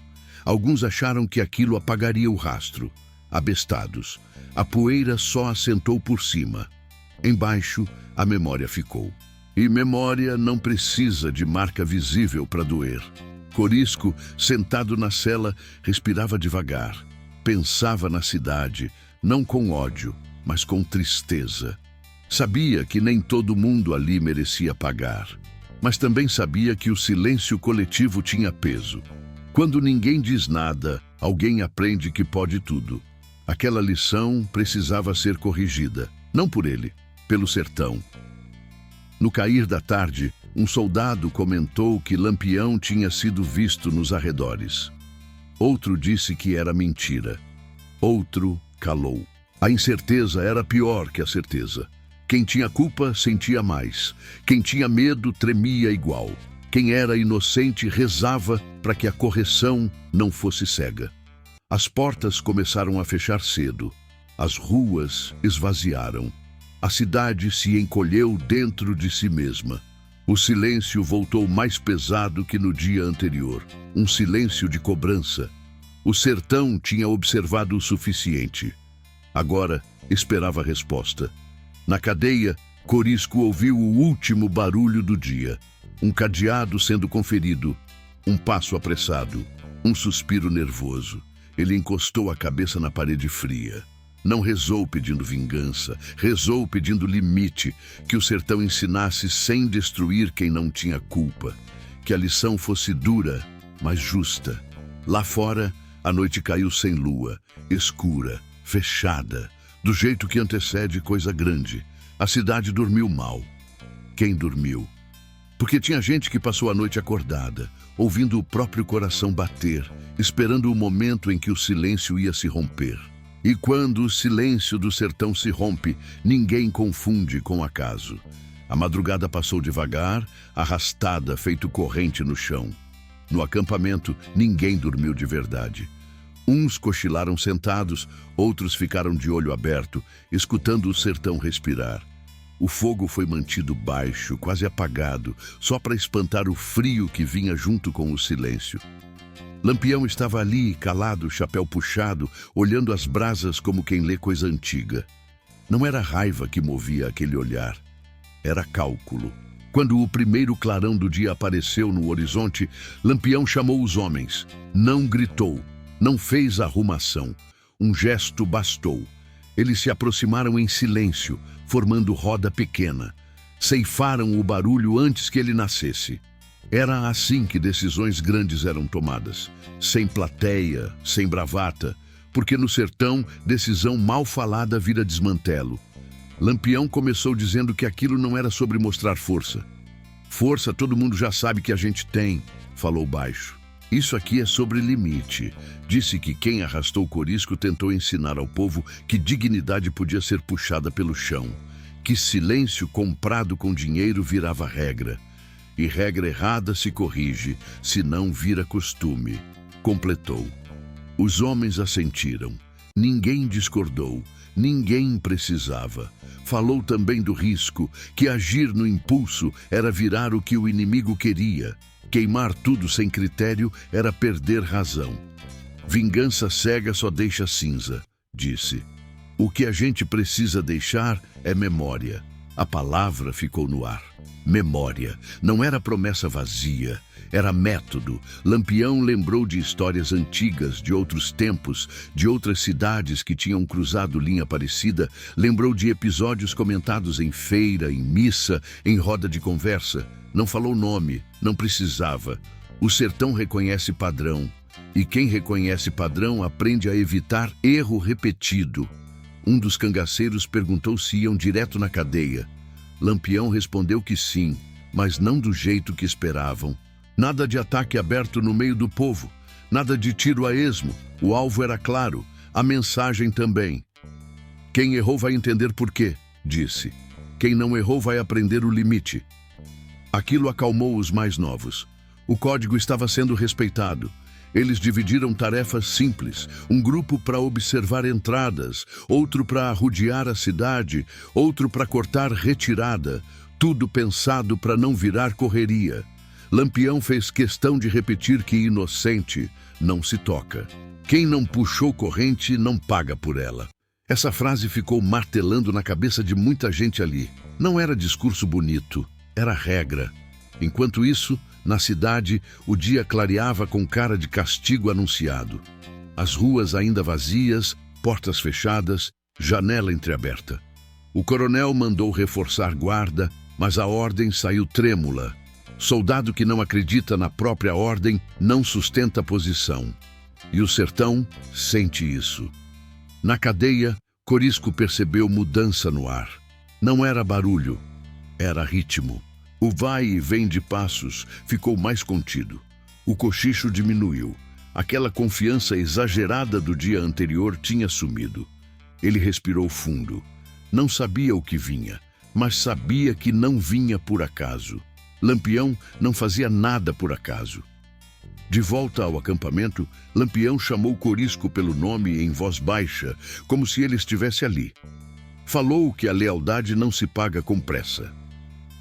Alguns acharam que aquilo apagaria o rastro. Abestados. A poeira só assentou por cima. Embaixo, a memória ficou. E memória não precisa de marca visível para doer. Corisco, sentado na cela, respirava devagar. Pensava na cidade, não com ódio, mas com tristeza. Sabia que nem todo mundo ali merecia pagar, mas também sabia que o silêncio coletivo tinha peso. Quando ninguém diz nada, alguém aprende que pode tudo. Aquela lição precisava ser corrigida, não por ele, pelo sertão. No cair da tarde, um soldado comentou que Lampião tinha sido visto nos arredores. Outro disse que era mentira. Outro calou. A incerteza era pior que a certeza. Quem tinha culpa sentia mais. Quem tinha medo tremia igual. Quem era inocente rezava para que a correção não fosse cega. As portas começaram a fechar cedo. As ruas esvaziaram. A cidade se encolheu dentro de si mesma. O silêncio voltou mais pesado que no dia anterior. Um silêncio de cobrança. O sertão tinha observado o suficiente. Agora esperava a resposta. Na cadeia, Corisco ouviu o último barulho do dia. Um cadeado sendo conferido. Um passo apressado. Um suspiro nervoso. Ele encostou a cabeça na parede fria. Não rezou pedindo vingança, rezou pedindo limite, que o sertão ensinasse sem destruir quem não tinha culpa. Que a lição fosse dura, mas justa. Lá fora, a noite caiu sem lua, escura, fechada, do jeito que antecede coisa grande. A cidade dormiu mal. Quem dormiu? Porque tinha gente que passou a noite acordada, ouvindo o próprio coração bater, esperando o momento em que o silêncio ia se romper. E quando o silêncio do sertão se rompe, ninguém confunde com acaso. A madrugada passou devagar, arrastada, feito corrente no chão. No acampamento, ninguém dormiu de verdade. Uns cochilaram sentados, outros ficaram de olho aberto, escutando o sertão respirar. O fogo foi mantido baixo, quase apagado, só para espantar o frio que vinha junto com o silêncio. Lampião estava ali, calado, chapéu puxado, olhando as brasas como quem lê coisa antiga. Não era raiva que movia aquele olhar. Era cálculo. Quando o primeiro clarão do dia apareceu no horizonte, Lampião chamou os homens. Não gritou, não fez arrumação. Um gesto bastou. Eles se aproximaram em silêncio, formando roda pequena. Ceifaram o barulho antes que ele nascesse. Era assim que decisões grandes eram tomadas, sem plateia, sem bravata, porque no sertão, decisão mal falada vira desmantelo. Lampião começou dizendo que aquilo não era sobre mostrar força. Força todo mundo já sabe que a gente tem, falou baixo. Isso aqui é sobre limite. Disse que quem arrastou Corisco tentou ensinar ao povo que dignidade podia ser puxada pelo chão, que silêncio comprado com dinheiro virava regra. E regra errada se corrige, senão vira costume. Completou. Os homens assentiram. Ninguém discordou. Ninguém precisava. Falou também do risco, que agir no impulso era virar o que o inimigo queria. Queimar tudo sem critério era perder razão. Vingança cega só deixa cinza, disse. O que a gente precisa deixar é memória. A palavra ficou no ar. Memória. Não era promessa vazia, era método. Lampião lembrou de histórias antigas, de outros tempos, de outras cidades que tinham cruzado linha parecida. Lembrou de episódios comentados em feira, em missa, em roda de conversa. Não falou nome, não precisava. O sertão reconhece padrão. E quem reconhece padrão aprende a evitar erro repetido. Um dos cangaceiros perguntou se iam direto na cadeia. Lampião respondeu que sim, mas não do jeito que esperavam. Nada de ataque aberto no meio do povo, nada de tiro a esmo. O alvo era claro, a mensagem também. Quem errou vai entender por quê, disse. Quem não errou vai aprender o limite. Aquilo acalmou os mais novos. O código estava sendo respeitado. Eles dividiram tarefas simples, um grupo para observar entradas, outro para arrodear a cidade, outro para cortar retirada, tudo pensado para não virar correria. Lampião fez questão de repetir que inocente não se toca. Quem não puxou corrente não paga por ela. Essa frase ficou martelando na cabeça de muita gente ali. Não era discurso bonito, era regra. Enquanto isso, Na cidade, o dia clareava com cara de castigo anunciado. As ruas ainda vazias, portas fechadas, janela entreaberta. O coronel mandou reforçar guarda, mas a ordem saiu trêmula. Soldado que não acredita na própria ordem não sustenta posição. E o sertão sente isso. Na cadeia, Corisco percebeu mudança no ar. Não era barulho, era ritmo. O vai e vem de passos ficou mais contido. O cochicho diminuiu. Aquela confiança exagerada do dia anterior tinha sumido. Ele respirou fundo. Não sabia o que vinha, mas sabia que não vinha por acaso. Lampião não fazia nada por acaso. De volta ao acampamento, Lampião chamou Corisco pelo nome em voz baixa, como se ele estivesse ali. Falou que a lealdade não se paga com pressa.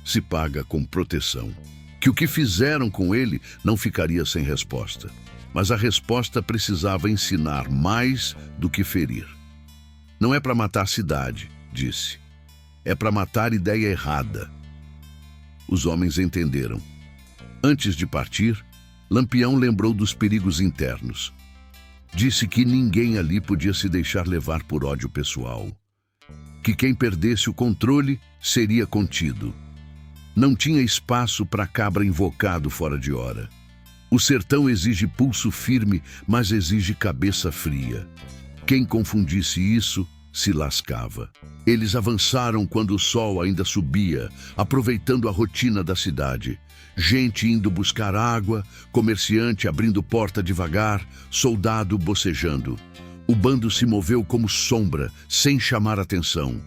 Se paga com proteção. Que o que fizeram com ele não ficaria sem resposta. Mas a resposta precisava ensinar mais do que ferir. Não é para matar a cidade, disse. É para matar ideia errada. Os homens entenderam. Antes de partir, Lampião lembrou dos perigos internos. Disse que ninguém ali podia se deixar levar por ódio pessoal. Que quem perdesse o controle seria contido. Não tinha espaço para cabra invocado fora de hora. O sertão exige pulso firme, mas exige cabeça fria. Quem confundisse isso, se lascava. Eles avançaram quando o sol ainda subia, aproveitando a rotina da cidade. Gente indo buscar água, comerciante abrindo porta devagar, soldado bocejando. O bando se moveu como sombra, sem chamar atenção.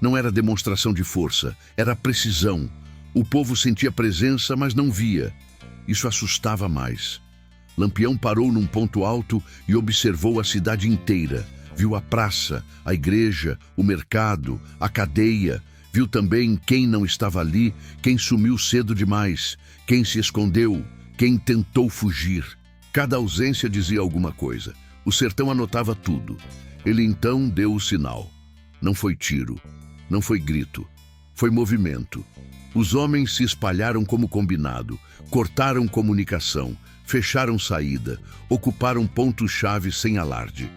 Não era demonstração de força, era precisão. O povo sentia presença, mas não via. Isso assustava mais. Lampião parou num ponto alto e observou a cidade inteira. Viu a praça, a igreja, o mercado, a cadeia. Viu também quem não estava ali, quem sumiu cedo demais, quem se escondeu, quem tentou fugir. Cada ausência dizia alguma coisa. O sertão anotava tudo. Ele então deu o sinal. Não foi tiro, não foi grito, foi movimento. Os homens se espalharam como combinado, cortaram comunicação, fecharam saída, ocuparam pontos-chave sem alarde.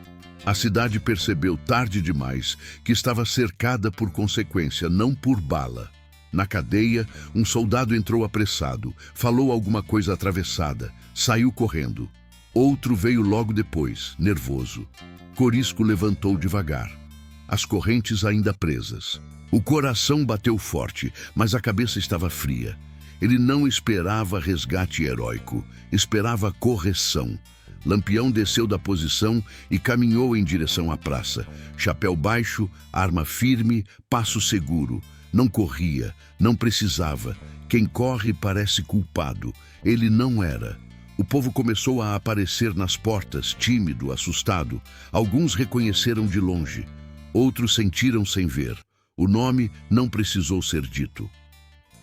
A cidade percebeu tarde demais que estava cercada por consequência, não por bala. Na cadeia, um soldado entrou apressado, falou alguma coisa atravessada, saiu correndo. Outro veio logo depois, nervoso. Corisco levantou devagar. As correntes ainda presas. O coração bateu forte, mas a cabeça estava fria. Ele não esperava resgate heróico, esperava correção. Lampião desceu da posição e caminhou em direção à praça. Chapéu baixo, arma firme, passo seguro. Não corria, não precisava. Quem corre parece culpado. Ele não era. O povo começou a aparecer nas portas, tímido, assustado. Alguns reconheceram de longe. Outros sentiram sem ver. O nome não precisou ser dito.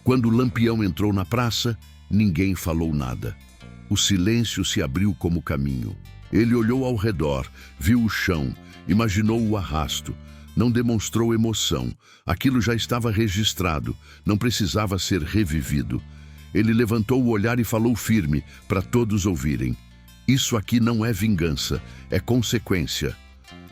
Quando Lampião entrou na praça, ninguém falou nada. O silêncio se abriu como caminho. Ele olhou ao redor, viu o chão, imaginou o arrasto. Não demonstrou emoção. Aquilo já estava registrado, não precisava ser revivido. Ele levantou o olhar e falou firme, para todos ouvirem. Isso aqui não é vingança, é consequência.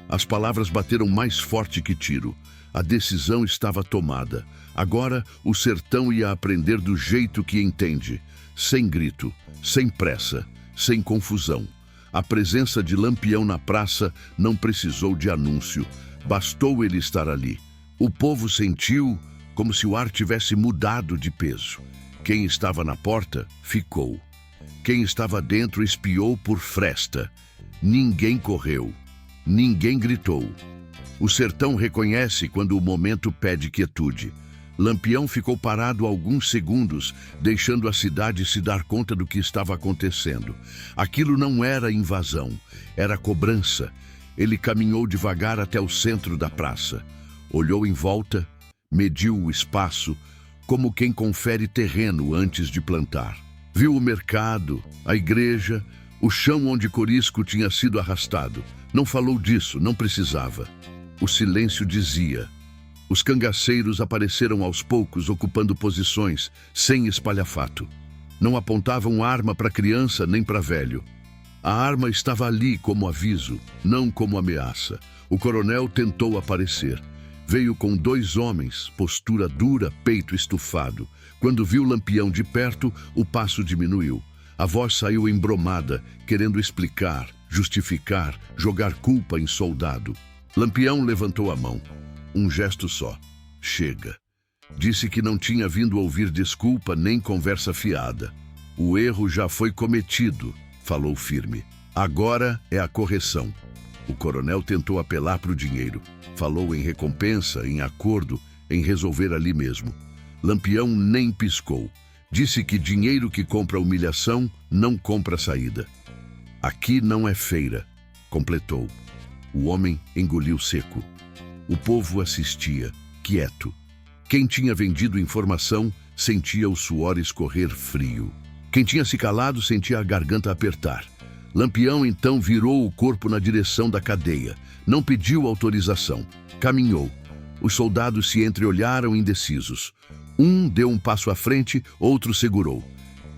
As palavras bateram mais forte que tiro. A decisão estava tomada. Agora o sertão ia aprender do jeito que entende. Sem grito, sem pressa, sem confusão. A presença de Lampião na praça não precisou de anúncio. Bastou ele estar ali. O povo sentiu como se o ar tivesse mudado de peso. Quem estava na porta, ficou. Quem estava dentro espiou por fresta. Ninguém correu. Ninguém gritou. O sertão reconhece quando o momento pede quietude. Lampião ficou parado alguns segundos, deixando a cidade se dar conta do que estava acontecendo. Aquilo não era invasão, era cobrança. Ele caminhou devagar até o centro da praça. Olhou em volta, mediu o espaço, como quem confere terreno antes de plantar. Viu o mercado, a igreja, o chão onde Corisco tinha sido arrastado. Não falou disso, não precisava. O silêncio dizia. Os cangaceiros apareceram aos poucos, ocupando posições, sem espalhafato. Não apontavam arma para criança nem para velho. A arma estava ali como aviso, não como ameaça. O coronel tentou aparecer. Veio com 2 homens, postura dura, peito estufado. Quando viu Lampião de perto, o passo diminuiu. A voz saiu embromada, querendo explicar, justificar, jogar culpa em soldado. Lampião levantou a mão. Um gesto só. Chega. Disse que não tinha vindo ouvir desculpa nem conversa fiada. O erro já foi cometido, falou firme. Agora é a correção. O coronel tentou apelar para o dinheiro. Falou em recompensa, em acordo, em resolver ali mesmo. Lampião nem piscou. Disse que dinheiro que compra humilhação não compra saída. Aqui não é feira, completou. O homem engoliu seco. O povo assistia, quieto. Quem tinha vendido informação sentia o suor escorrer frio. Quem tinha se calado sentia a garganta apertar. Lampião então virou o corpo na direção da cadeia. Não pediu autorização. Caminhou. Os soldados se entreolharam indecisos. Um deu um passo à frente, outro segurou.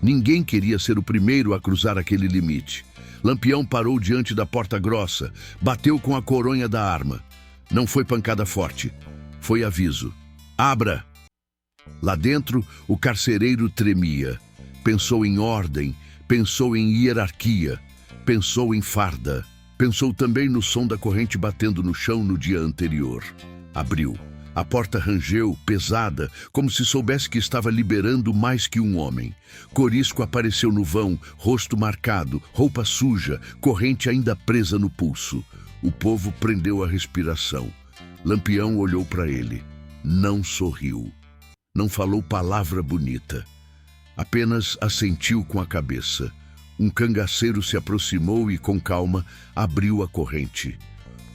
Ninguém queria ser o primeiro a cruzar aquele limite. Lampião parou diante da porta grossa, bateu com a coronha da arma. Não foi pancada forte, foi aviso. Abra! Lá dentro, o carcereiro tremia. Pensou em ordem, pensou em hierarquia, pensou em farda. Pensou também no som da corrente batendo no chão no dia anterior. Abriu. A porta rangeu, pesada, como se soubesse que estava liberando mais que um homem. Corisco apareceu no vão, rosto marcado, roupa suja, corrente ainda presa no pulso. O povo prendeu a respiração. Lampião olhou para ele. Não sorriu. Não falou palavra bonita. Apenas assentiu com a cabeça. Um cangaceiro se aproximou e, com calma, abriu a corrente.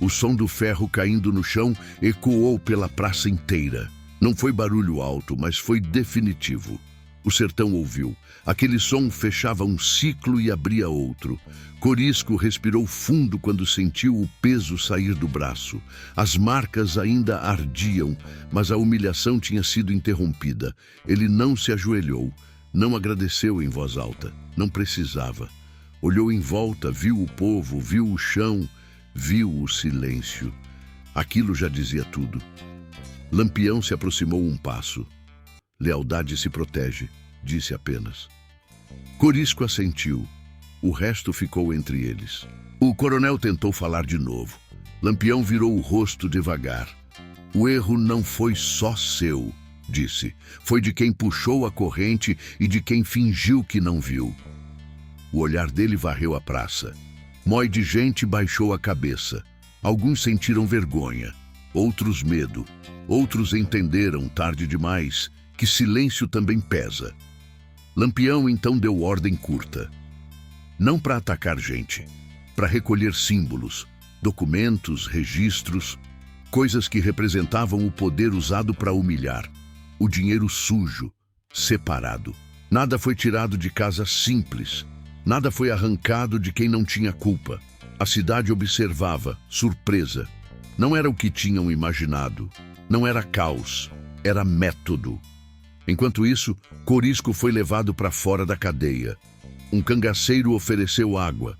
O som do ferro caindo no chão ecoou pela praça inteira. Não foi barulho alto, mas foi definitivo. O sertão ouviu. Aquele som fechava um ciclo e abria outro. Corisco respirou fundo quando sentiu o peso sair do braço. As marcas ainda ardiam, mas a humilhação tinha sido interrompida. Ele não se ajoelhou, não agradeceu em voz alta. Não precisava. Olhou em volta, viu o povo, viu o chão, viu o silêncio. Aquilo já dizia tudo. Lampião se aproximou um passo. Lealdade se protege, disse apenas. Corisco assentiu. O resto ficou entre eles. O coronel tentou falar de novo. Lampião virou o rosto devagar. O erro não foi só seu, disse. Foi de quem puxou a corrente e de quem fingiu que não viu. O olhar dele varreu a praça. Mói de gente baixou a cabeça. Alguns sentiram vergonha, outros medo. Outros entenderam, tarde demais, que silêncio também pesa. Lampião então deu ordem curta. Não para atacar gente, para recolher símbolos, documentos, registros, coisas que representavam o poder usado para humilhar. O dinheiro sujo, separado. Nada foi tirado de casa simples. Nada foi arrancado de quem não tinha culpa. A cidade observava, surpresa. Não era o que tinham imaginado. Não era caos, era método. Enquanto isso, Corisco foi levado para fora da cadeia. Um cangaceiro ofereceu água.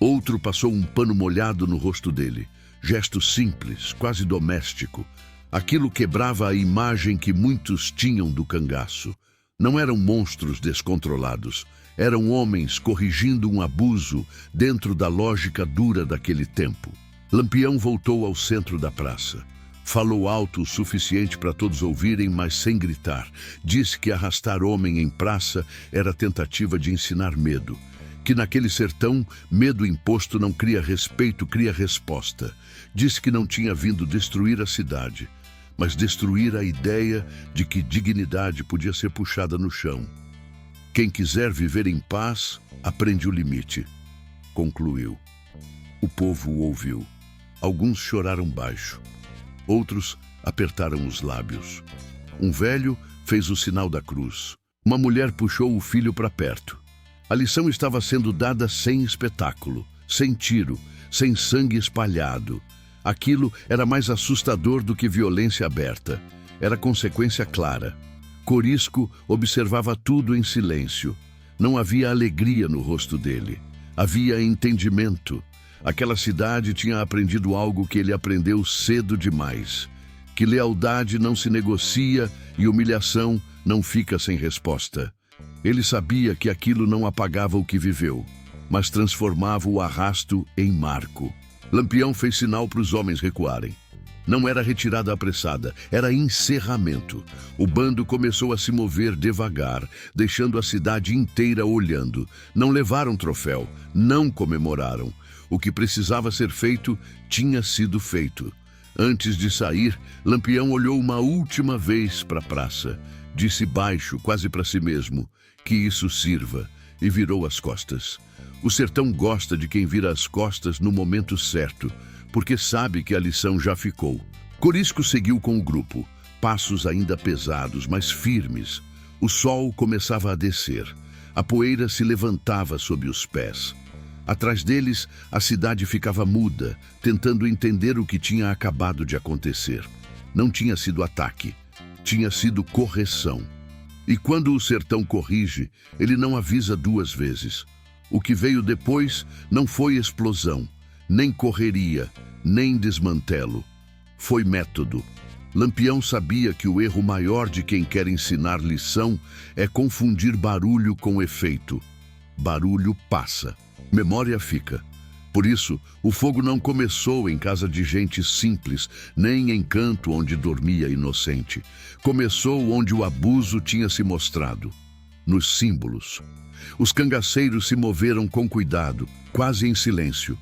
Outro passou um pano molhado no rosto dele. Gesto simples, quase doméstico. Aquilo quebrava a imagem que muitos tinham do cangaço. Não eram monstros descontrolados. Eram homens corrigindo um abuso dentro da lógica dura daquele tempo. Lampião voltou ao centro da praça. Falou alto o suficiente para todos ouvirem, mas sem gritar. Disse que arrastar homem em praça era tentativa de ensinar medo. Que naquele sertão, medo imposto não cria respeito, cria resposta. Disse que não tinha vindo destruir a cidade, mas destruir a ideia de que dignidade podia ser puxada no chão. Quem quiser viver em paz, aprende o limite, concluiu. O povo o ouviu. Alguns choraram baixo. Outros apertaram os lábios. Um velho fez o sinal da cruz. Uma mulher puxou o filho para perto. A lição estava sendo dada sem espetáculo, sem tiro, sem sangue espalhado. Aquilo era mais assustador do que violência aberta. Era consequência clara. Corisco observava tudo em silêncio. Não havia alegria no rosto dele. Havia entendimento. Aquela cidade tinha aprendido algo que ele aprendeu cedo demais: que lealdade não se negocia e humilhação não fica sem resposta. Ele sabia que aquilo não apagava o que viveu, mas transformava o arrasto em marco. Lampião fez sinal para os homens recuarem. Não era retirada apressada, era encerramento. O bando começou a se mover devagar, deixando a cidade inteira olhando. Não levaram troféu, não comemoraram. O que precisava ser feito tinha sido feito. Antes de sair, Lampião olhou uma última vez para a praça. Disse baixo, quase para si mesmo: "Que isso sirva", e virou as costas. O sertão gosta de quem vira as costas no momento certo, porque sabe que a lição já ficou. Corisco seguiu com o grupo, passos ainda pesados, mas firmes. O sol começava a descer. A poeira se levantava sob os pés. Atrás deles, a cidade ficava muda, tentando entender o que tinha acabado de acontecer. Não tinha sido ataque, tinha sido correção. E quando o sertão corrige, ele não avisa duas vezes. O que veio depois não foi explosão, nem correria, nem desmantelo. Foi método. Lampião sabia que o erro maior de quem quer ensinar lição é confundir barulho com efeito. Barulho passa, memória fica. Por isso, o fogo não começou em casa de gente simples, nem em canto onde dormia inocente. Começou onde o abuso tinha se mostrado, nos símbolos. Os cangaceiros se moveram com cuidado, quase em silêncio.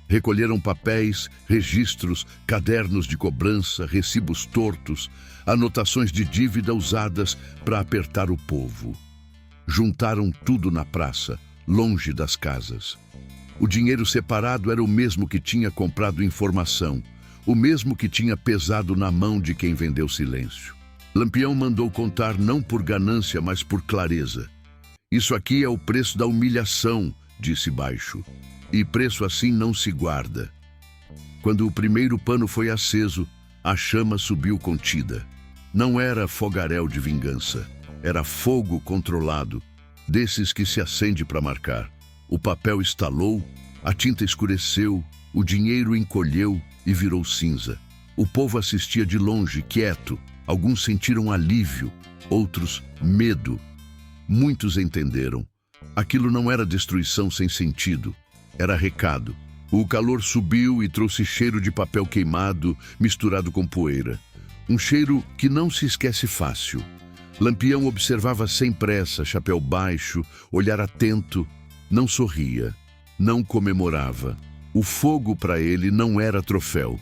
Recolheram papéis, registros, cadernos de cobrança, recibos tortos, anotações de dívida usadas para apertar o povo. Juntaram tudo na praça, longe das casas. O dinheiro separado era o mesmo que tinha comprado informação, o mesmo que tinha pesado na mão de quem vendeu silêncio. Lampião mandou contar não por ganância, mas por clareza. "Isso aqui é o preço da humilhação", disse baixo. "E preço assim não se guarda." Quando o primeiro pano foi aceso, a chama subiu contida. Não era fogaréu de vingança, era fogo controlado, desses que se acende para marcar. O papel estalou, a tinta escureceu, o dinheiro encolheu e virou cinza. O povo assistia de longe, quieto. Alguns sentiram alívio, outros medo. Muitos entenderam. Aquilo não era destruição sem sentido, era recado. O calor subiu e trouxe cheiro de papel queimado, misturado com poeira. Um cheiro que não se esquece fácil. Lampião observava sem pressa, chapéu baixo, olhar atento. Não sorria, não comemorava. O fogo para ele não era troféu,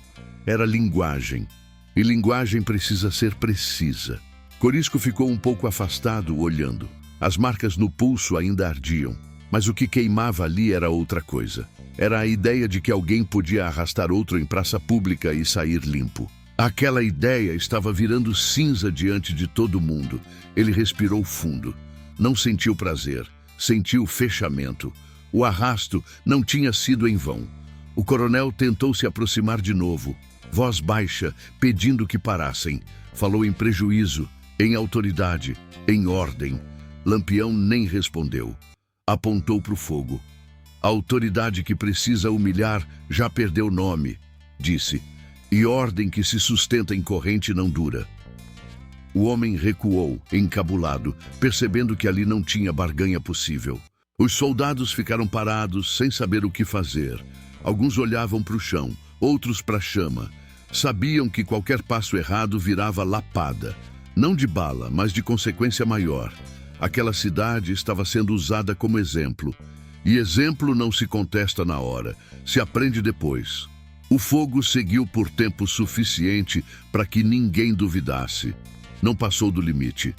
era linguagem. E linguagem precisa ser precisa. Corisco ficou um pouco afastado, olhando. As marcas no pulso ainda ardiam, mas o que queimava ali era outra coisa. Era a ideia de que alguém podia arrastar outro em praça pública e sair limpo. Aquela ideia estava virando cinza diante de todo mundo. Ele respirou fundo. Não sentiu prazer, sentiu fechamento. O arrasto não tinha sido em vão. O coronel tentou se aproximar de novo, voz baixa, pedindo que parassem. Falou em prejuízo, em autoridade, em ordem. Lampião nem respondeu. Apontou para o fogo. "A autoridade que precisa humilhar já perdeu nome", disse. "E ordem que se sustenta em corrente não dura." O homem recuou, encabulado, percebendo que ali não tinha barganha possível. Os soldados ficaram parados, sem saber o que fazer. Alguns olhavam para o chão, outros para a chama. Sabiam que qualquer passo errado virava lapada. Não de bala, mas de consequência maior. Aquela cidade estava sendo usada como exemplo. E exemplo não se contesta na hora, se aprende depois. O fogo seguiu por tempo suficiente para que ninguém duvidasse. Não passou do limite.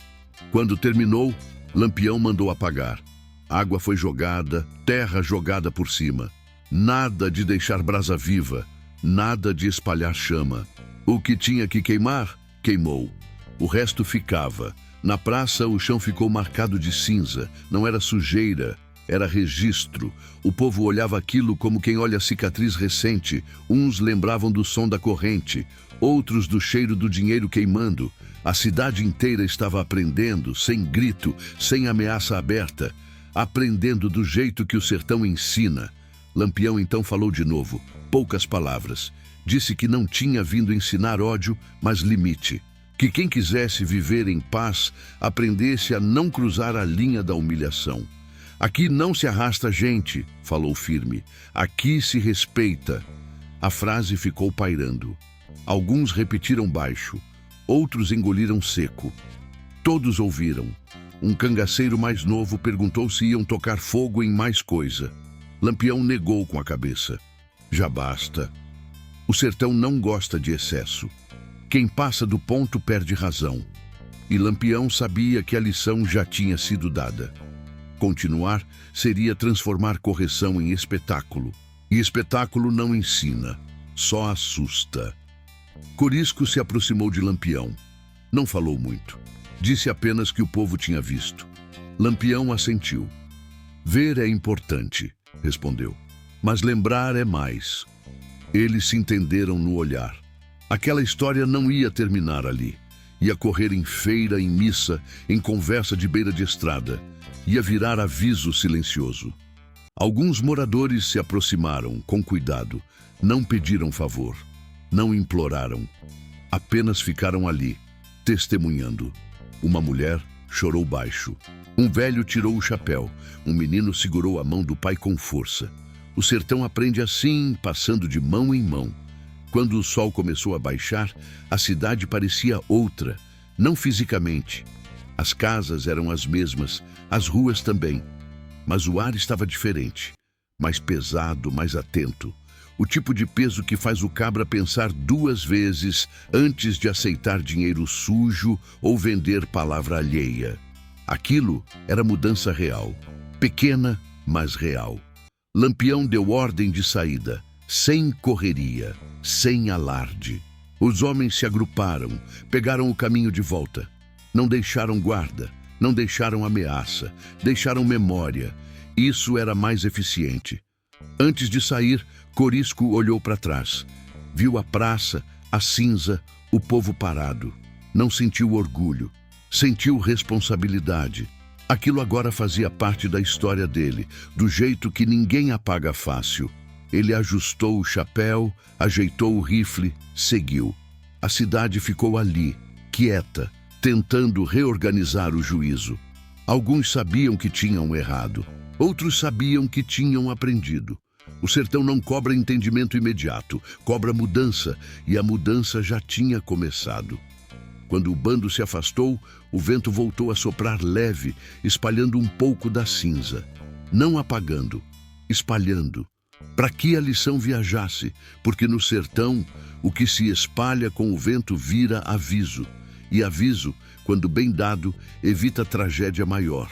Quando terminou, Lampião mandou apagar. Água foi jogada, terra jogada por cima. Nada de deixar brasa viva, nada de espalhar chama. O que tinha que queimar, queimou. O resto ficava. Na praça, o chão ficou marcado de cinza. Não era sujeira, era registro. O povo olhava aquilo como quem olha cicatriz recente. Uns lembravam do som da corrente, outros do cheiro do dinheiro queimando. A cidade inteira estava aprendendo, sem grito, sem ameaça aberta. aprendendo do jeito que o sertão ensina. Lampião então falou de novo, poucas palavras. Disse que não tinha vindo ensinar ódio, mas limite. Que quem quisesse viver em paz, aprendesse a não cruzar a linha da humilhação. Aqui não se arrasta gente, falou firme. Aqui se respeita. A frase ficou pairando. Alguns repetiram baixo, outros engoliram seco. Todos ouviram. Um cangaceiro mais novo perguntou se iam tocar fogo em mais coisa. Lampião negou com a cabeça. Já basta. O sertão não gosta de excesso. Quem passa do ponto perde razão. E Lampião sabia que a lição já tinha sido dada. Continuar seria transformar correção em espetáculo. E espetáculo não ensina, só assusta. Corisco se aproximou de Lampião. Não falou muito. Disse apenas que o povo tinha visto. Lampião assentiu. Ver é importante, respondeu. Mas lembrar é mais. Eles se entenderam no olhar. Aquela história não ia terminar ali. Ia correr em feira, em missa, em conversa de beira de estrada. Ia virar aviso silencioso. Alguns moradores se aproximaram, com cuidado. Não pediram favor. Não imploraram. Apenas ficaram ali, testemunhando. Uma mulher chorou baixo. Um velho tirou o chapéu. Um menino segurou a mão do pai com força. O sertão aprende assim, passando de mão em mão. Quando o sol começou a baixar, a cidade parecia outra, não fisicamente. As casas eram as mesmas, as ruas também. Mas o ar estava diferente, mais pesado, mais atento. O tipo de peso que faz o cabra pensar 2 vezes antes de aceitar dinheiro sujo ou vender palavra alheia. Aquilo era mudança real, pequena, mas real. Lampião deu ordem de saída, sem correria, sem alarde. Os homens se agruparam, pegaram o caminho de volta. Não deixaram guarda, não deixaram ameaça, deixaram memória. Isso era mais eficiente. Antes de sair, Corisco olhou para trás. Viu a praça, a cinza, o povo parado. Não sentiu orgulho, sentiu responsabilidade. Aquilo agora fazia parte da história dele, do jeito que ninguém apaga fácil. Ele ajustou o chapéu, ajeitou o rifle, seguiu. A cidade ficou ali, quieta, tentando reorganizar o juízo. Alguns sabiam que tinham errado, outros sabiam que tinham aprendido. O sertão não cobra entendimento imediato, cobra mudança, e a mudança já tinha começado. Quando o bando se afastou, o vento voltou a soprar leve, espalhando um pouco da cinza. Não apagando, espalhando. Para que a lição viajasse, porque no sertão, o que se espalha com o vento vira aviso. E aviso, quando bem dado, evita tragédia maior.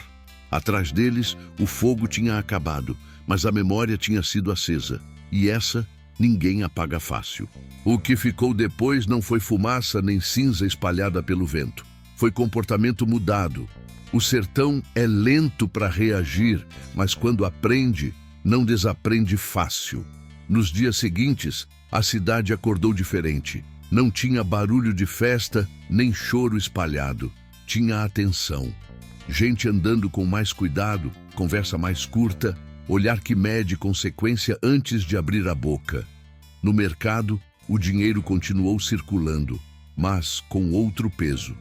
Atrás deles, o fogo tinha acabado, mas a memória tinha sido acesa. E essa, ninguém apaga fácil. O que ficou depois não foi fumaça nem cinza espalhada pelo vento. Foi comportamento mudado. O sertão é lento para reagir, mas quando aprende, não desaprende fácil. Nos dias seguintes, a cidade acordou diferente. Não tinha barulho de festa, nem choro espalhado. Tinha atenção. Gente andando com mais cuidado, conversa mais curta, olhar que mede consequência antes de abrir a boca. No mercado, o dinheiro continuou circulando, mas com outro peso.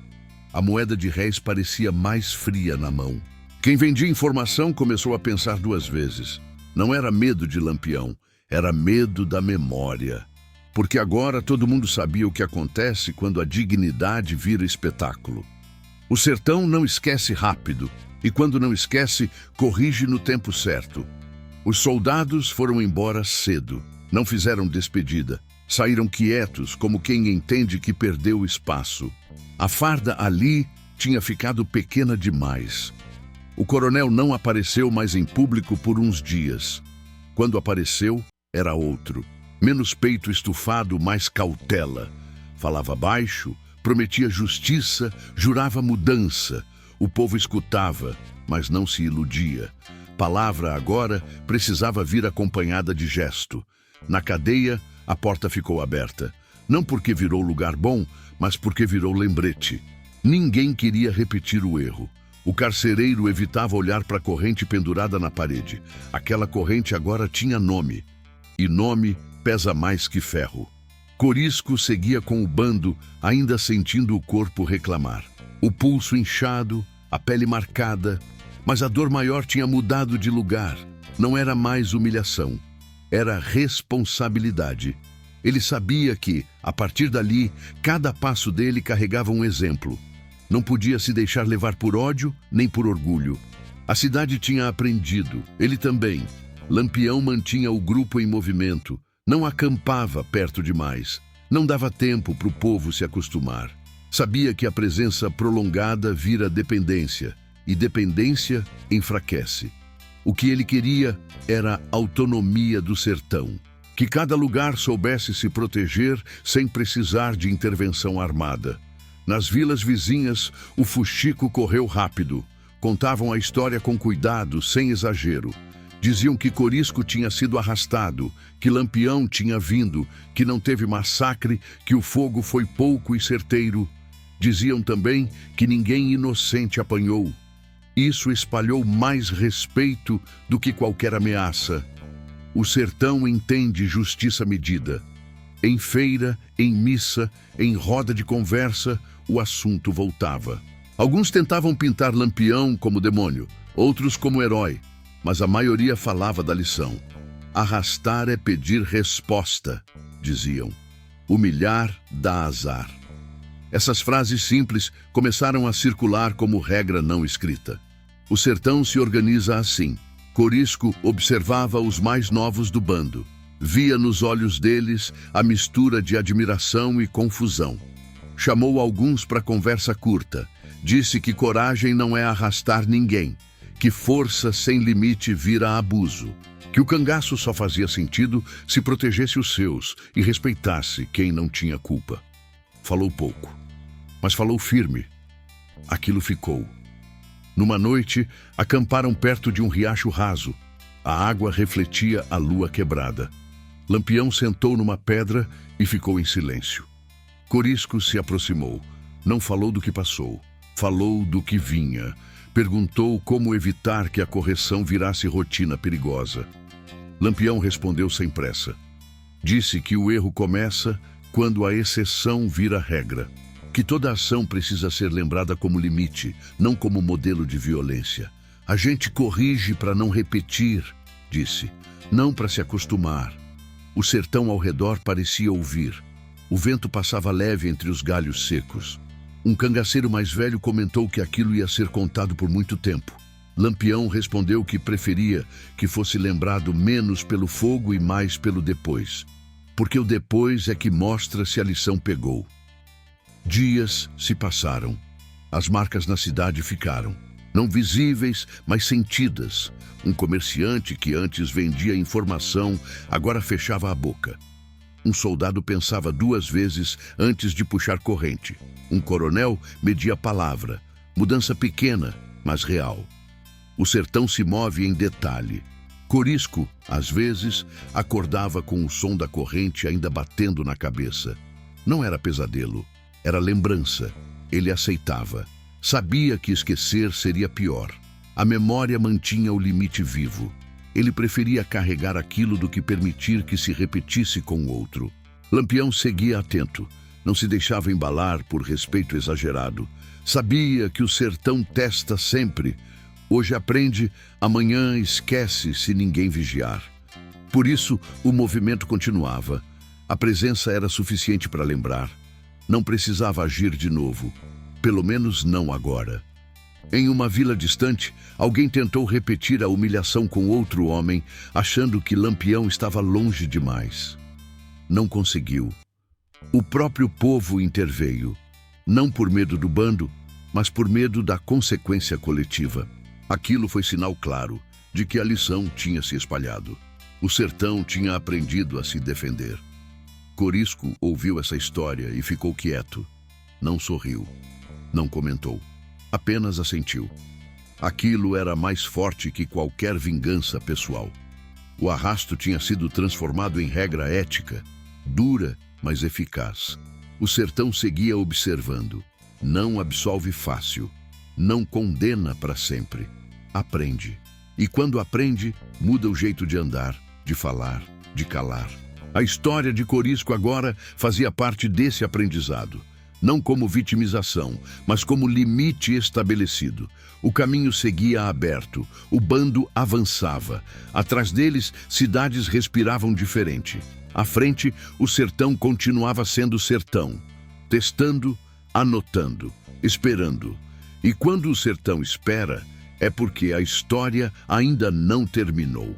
A moeda de réis parecia mais fria na mão. Quem vendia informação começou a pensar 2 vezes. Não era medo de Lampião, era medo da memória. Porque agora todo mundo sabia o que acontece quando a dignidade vira espetáculo. O sertão não esquece rápido, e quando não esquece, corrige no tempo certo. Os soldados foram embora cedo, não fizeram despedida. Saíram quietos, como quem entende que perdeu o espaço. A farda ali tinha ficado pequena demais. O coronel não apareceu mais em público por uns dias. Quando apareceu, era outro. Menos peito estufado, mais cautela. Falava baixo, prometia justiça, jurava mudança. O povo escutava, mas não se iludia. Palavra agora precisava vir acompanhada de gesto. Na cadeia, a porta ficou aberta. Não porque virou lugar bom, mas porque virou lembrete. Ninguém queria repetir o erro. O carcereiro evitava olhar para a corrente pendurada na parede. Aquela corrente agora tinha nome. E nome pesa mais que ferro. Corisco seguia com o bando, ainda sentindo o corpo reclamar. O pulso inchado, a pele marcada, mas a dor maior tinha mudado de lugar. Não era mais humilhação, era responsabilidade. Ele sabia que, a partir dali, cada passo dele carregava um exemplo. Não podia se deixar levar por ódio nem por orgulho. A cidade tinha aprendido, ele também. Lampião mantinha o grupo em movimento, não acampava perto demais, não dava tempo para o povo se acostumar. Sabia que a presença prolongada vira dependência, e dependência enfraquece. O que ele queria era a autonomia do sertão, que cada lugar soubesse se proteger sem precisar de intervenção armada. Nas vilas vizinhas, o fuxico correu rápido. Contavam a história com cuidado, sem exagero. Diziam que Corisco tinha sido arrastado, que Lampião tinha vindo, que não teve massacre, que o fogo foi pouco e certeiro. Diziam também que ninguém inocente apanhou. Isso espalhou mais respeito do que qualquer ameaça. O sertão entende justiça medida. Em feira, em missa, em roda de conversa, o assunto voltava. Alguns tentavam pintar Lampião como demônio, outros como herói, mas a maioria falava da lição. Arrastar é pedir resposta, diziam. Humilhar dá azar. Essas frases simples começaram a circular como regra não escrita. O sertão se organiza assim. Corisco observava os mais novos do bando. Via nos olhos deles a mistura de admiração e confusão. Chamou alguns para conversa curta. Disse que coragem não é arrastar ninguém, que força sem limite vira abuso, que o cangaço só fazia sentido se protegesse os seus e respeitasse quem não tinha culpa. Falou pouco, mas falou firme. Aquilo ficou. Numa noite, acamparam perto de um riacho raso. A água refletia a lua quebrada. Lampião sentou numa pedra e ficou em silêncio. Corisco se aproximou. Não falou do que passou. Falou do que vinha. Perguntou como evitar que a correção virasse rotina perigosa. Lampião respondeu sem pressa. Disse que o erro começa quando a exceção vira regra. Que toda ação precisa ser lembrada como limite, não como modelo de violência. A gente corrige para não repetir, disse, não para se acostumar. O sertão ao redor parecia ouvir. O vento passava leve entre os galhos secos. Um cangaceiro mais velho comentou que aquilo ia ser contado por muito tempo. Lampião respondeu que preferia que fosse lembrado menos pelo fogo e mais pelo depois. Porque o depois é que mostra se a lição pegou. Dias se passaram. As marcas na cidade ficaram. Não visíveis, mas sentidas. Um comerciante que antes vendia informação, agora fechava a boca. Um soldado pensava 2 vezes antes de puxar corrente. Um coronel media a palavra. Mudança pequena, mas real. O sertão se move em detalhe. Corisco, às vezes, acordava com o som da corrente ainda batendo na cabeça. Não era pesadelo, era lembrança. Ele aceitava. Sabia que esquecer seria pior. A memória mantinha o limite vivo. Ele preferia carregar aquilo do que permitir que se repetisse com o outro. Lampião seguia atento. Não se deixava embalar por respeito exagerado. Sabia que o sertão testa sempre. Hoje aprende, amanhã esquece se ninguém vigiar. Por isso, o movimento continuava. A presença era suficiente para lembrar. Não precisava agir de novo. Pelo menos não agora. Em uma vila distante, alguém tentou repetir a humilhação com outro homem, achando que Lampião estava longe demais. Não conseguiu. O próprio povo interveio. Não por medo do bando, mas por medo da consequência coletiva. Aquilo foi sinal claro de que a lição tinha se espalhado. O sertão tinha aprendido a se defender. Corisco ouviu essa história e ficou quieto. Não sorriu. Não comentou. Apenas assentiu. Aquilo era mais forte que qualquer vingança pessoal. O arrasto tinha sido transformado em regra ética, dura, mas eficaz. O sertão seguia observando. Não absolve fácil. não condena para sempre. Aprende. E quando aprende, muda o jeito de andar, de falar, de calar. A história de Corisco agora fazia parte desse aprendizado. Não como vitimização, mas como limite estabelecido. O caminho seguia aberto, o bando avançava. Atrás deles, cidades respiravam diferente. À frente, o sertão continuava sendo sertão. Testando, anotando, esperando. E quando o sertão espera, é porque a história ainda não terminou.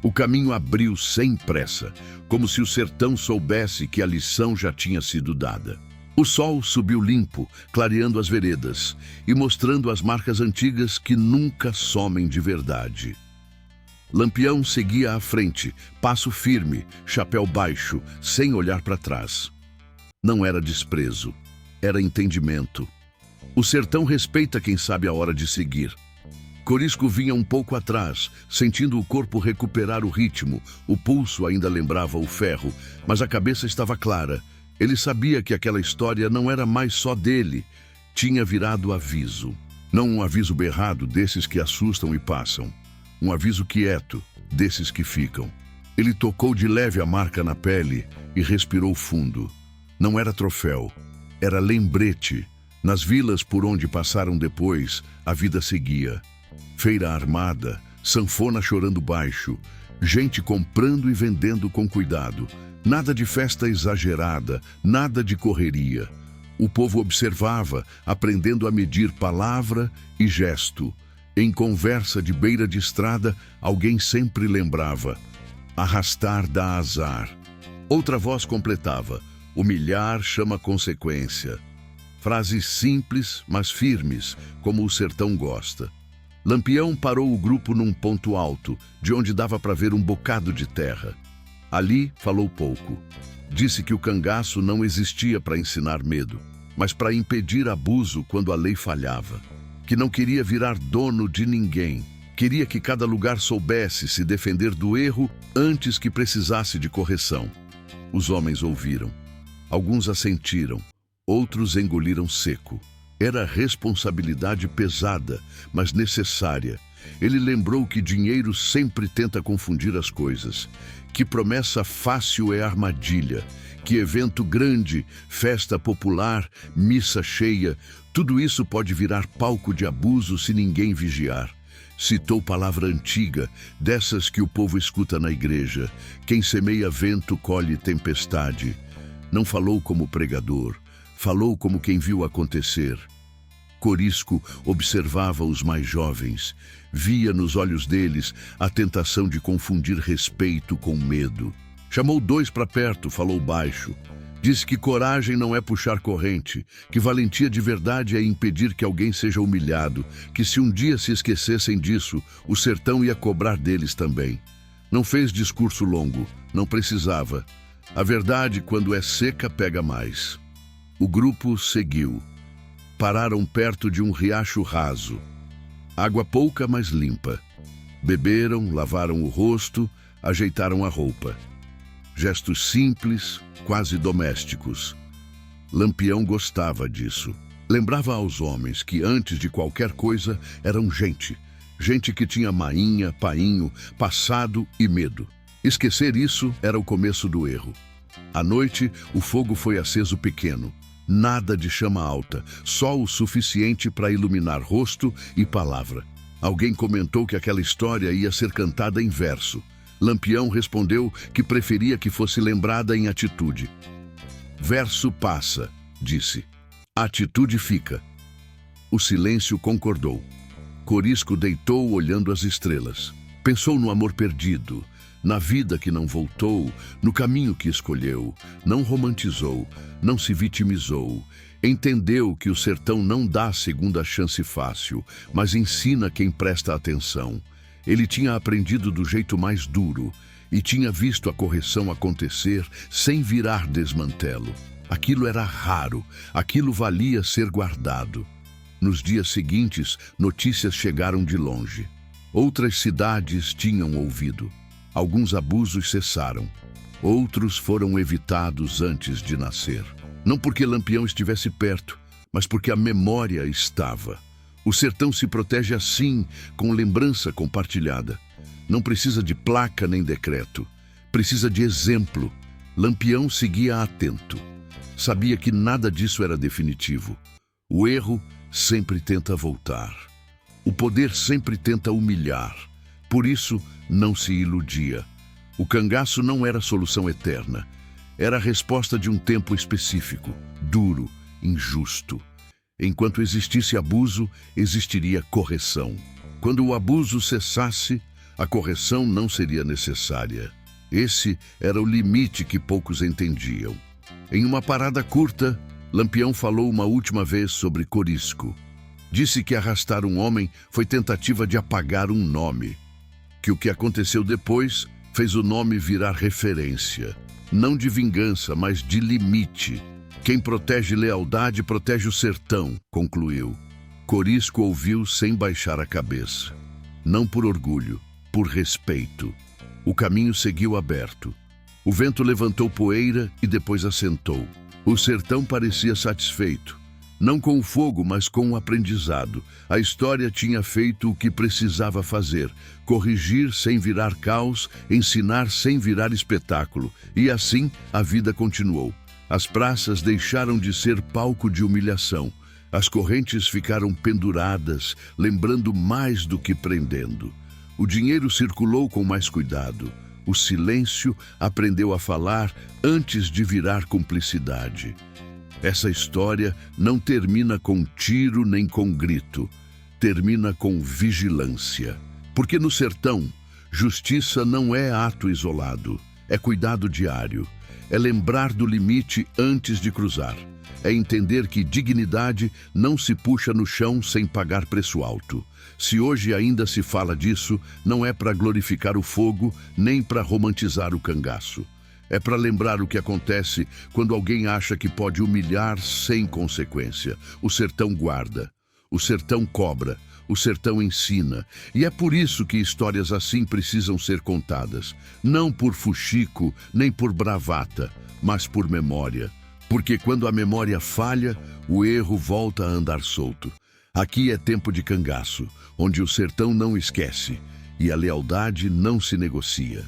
O caminho abriu sem pressa, como se o sertão soubesse que a lição já tinha sido dada. O sol subiu limpo, clareando as veredas e mostrando as marcas antigas que nunca somem de verdade. Lampião seguia à frente, passo firme, chapéu baixo, sem olhar para trás. Não era desprezo, era entendimento. O sertão respeita quem sabe a hora de seguir. Corisco vinha um pouco atrás, sentindo o corpo recuperar o ritmo. O pulso ainda lembrava o ferro, mas a cabeça estava clara. Ele sabia que aquela história não era mais só dele. Tinha virado aviso. Não um aviso berrado, desses que assustam e passam. Um aviso quieto, desses que ficam. Ele tocou de leve a marca na pele e respirou fundo. Não era troféu, era lembrete. Nas vilas por onde passaram depois, a vida seguia. Feira armada, sanfona chorando baixo, gente comprando e vendendo com cuidado. Nada de festa exagerada, nada de correria. O povo observava, aprendendo a medir palavra e gesto. Em conversa de beira de estrada, alguém sempre lembrava: arrastar dá azar. Outra voz completava: humilhar chama consequência. Frases simples, mas firmes, como o sertão gosta. Lampião parou o grupo num ponto alto, de onde dava para ver um bocado de terra. Ali falou pouco. Disse que o cangaço não existia para ensinar medo, mas para impedir abuso quando a lei falhava. Que não queria virar dono de ninguém. Queria que cada lugar soubesse se defender do erro antes que precisasse de correção. Os homens ouviram. Alguns assentiram, outros engoliram seco. Era responsabilidade pesada, mas necessária. Ele lembrou que dinheiro sempre tenta confundir as coisas, que promessa fácil é armadilha, que evento grande, festa popular, missa cheia, tudo isso pode virar palco de abuso se ninguém vigiar. Citou palavra antiga, dessas que o povo escuta na igreja: quem semeia vento colhe tempestade. Não falou como pregador, falou como quem viu acontecer. Corisco observava os mais jovens, via nos olhos deles a tentação de confundir respeito com medo. Chamou dois para perto, falou baixo. Disse que coragem não é puxar corrente, que valentia de verdade é impedir que alguém seja humilhado, que se um dia se esquecessem disso, o sertão ia cobrar deles também. Não fez discurso longo, não precisava. A verdade, quando é seca, pega mais. O grupo seguiu. Pararam perto de um riacho raso. Água pouca, mas limpa. Beberam, lavaram o rosto, ajeitaram a roupa. Gestos simples, quase domésticos. Lampião gostava disso. Lembrava aos homens que, antes de qualquer coisa, eram gente. Gente que tinha mainha, painho, passado e medo. Esquecer isso era o começo do erro. À noite, o fogo foi aceso pequeno. Nada de chama alta, só o suficiente para iluminar rosto e palavra. Alguém comentou que aquela história ia ser cantada em verso. Lampião respondeu que preferia que fosse lembrada em atitude. Verso passa, disse. Atitude fica. O silêncio concordou. Corisco deitou olhando as estrelas. Pensou no amor perdido, na vida que não voltou, no caminho que escolheu. Não romantizou, não se vitimizou. Entendeu que o sertão não dá segunda chance fácil, mas ensina quem presta atenção. Ele tinha aprendido do jeito mais duro e tinha visto a correção acontecer sem virar desmantelo. Aquilo era raro, aquilo valia ser guardado. Nos dias seguintes, notícias chegaram de longe. Outras cidades tinham ouvido. Alguns abusos cessaram. Outros foram evitados antes de nascer. Não porque Lampião estivesse perto, mas porque a memória estava. O sertão se protege assim, com lembrança compartilhada. Não precisa de placa nem decreto. Precisa de exemplo. Lampião seguia atento. Sabia que nada disso era definitivo. O erro sempre tenta voltar. O poder sempre tenta humilhar. Por isso, não se iludia. O cangaço não era a solução eterna. Era a resposta de um tempo específico, duro, injusto. Enquanto existisse abuso, existiria correção. Quando o abuso cessasse, a correção não seria necessária. Esse era o limite que poucos entendiam. Em uma parada curta, Lampião falou uma última vez sobre Corisco. Disse que arrastar um homem foi tentativa de apagar um nome. Que o que aconteceu depois fez o nome virar referência. Não de vingança, mas de limite. Quem protege lealdade protege o sertão, concluiu. Corisco ouviu sem baixar a cabeça. Não por orgulho, por respeito. O caminho seguiu aberto. O vento levantou poeira e depois assentou. O sertão parecia satisfeito. Não com o fogo, mas com o aprendizado. A história tinha feito o que precisava fazer. Corrigir sem virar caos, ensinar sem virar espetáculo. E assim a vida continuou. As praças deixaram de ser palco de humilhação. As correntes ficaram penduradas, lembrando mais do que prendendo. O dinheiro circulou com mais cuidado. O silêncio aprendeu a falar antes de virar cumplicidade. Essa história não termina com tiro nem com grito. Termina com vigilância. Porque no sertão, justiça não é ato isolado. É cuidado diário. É lembrar do limite antes de cruzar. É entender que dignidade não se puxa no chão sem pagar preço alto. Se hoje ainda se fala disso, não é para glorificar o fogo, nem para romantizar o cangaço. É para lembrar o que acontece quando alguém acha que pode humilhar sem consequência. O sertão guarda, o sertão cobra, o sertão ensina. E é por isso que histórias assim precisam ser contadas. Não por fuxico, nem por bravata, mas por memória. Porque quando a memória falha, o erro volta a andar solto. Aqui é tempo de cangaço, onde o sertão não esquece e a lealdade não se negocia.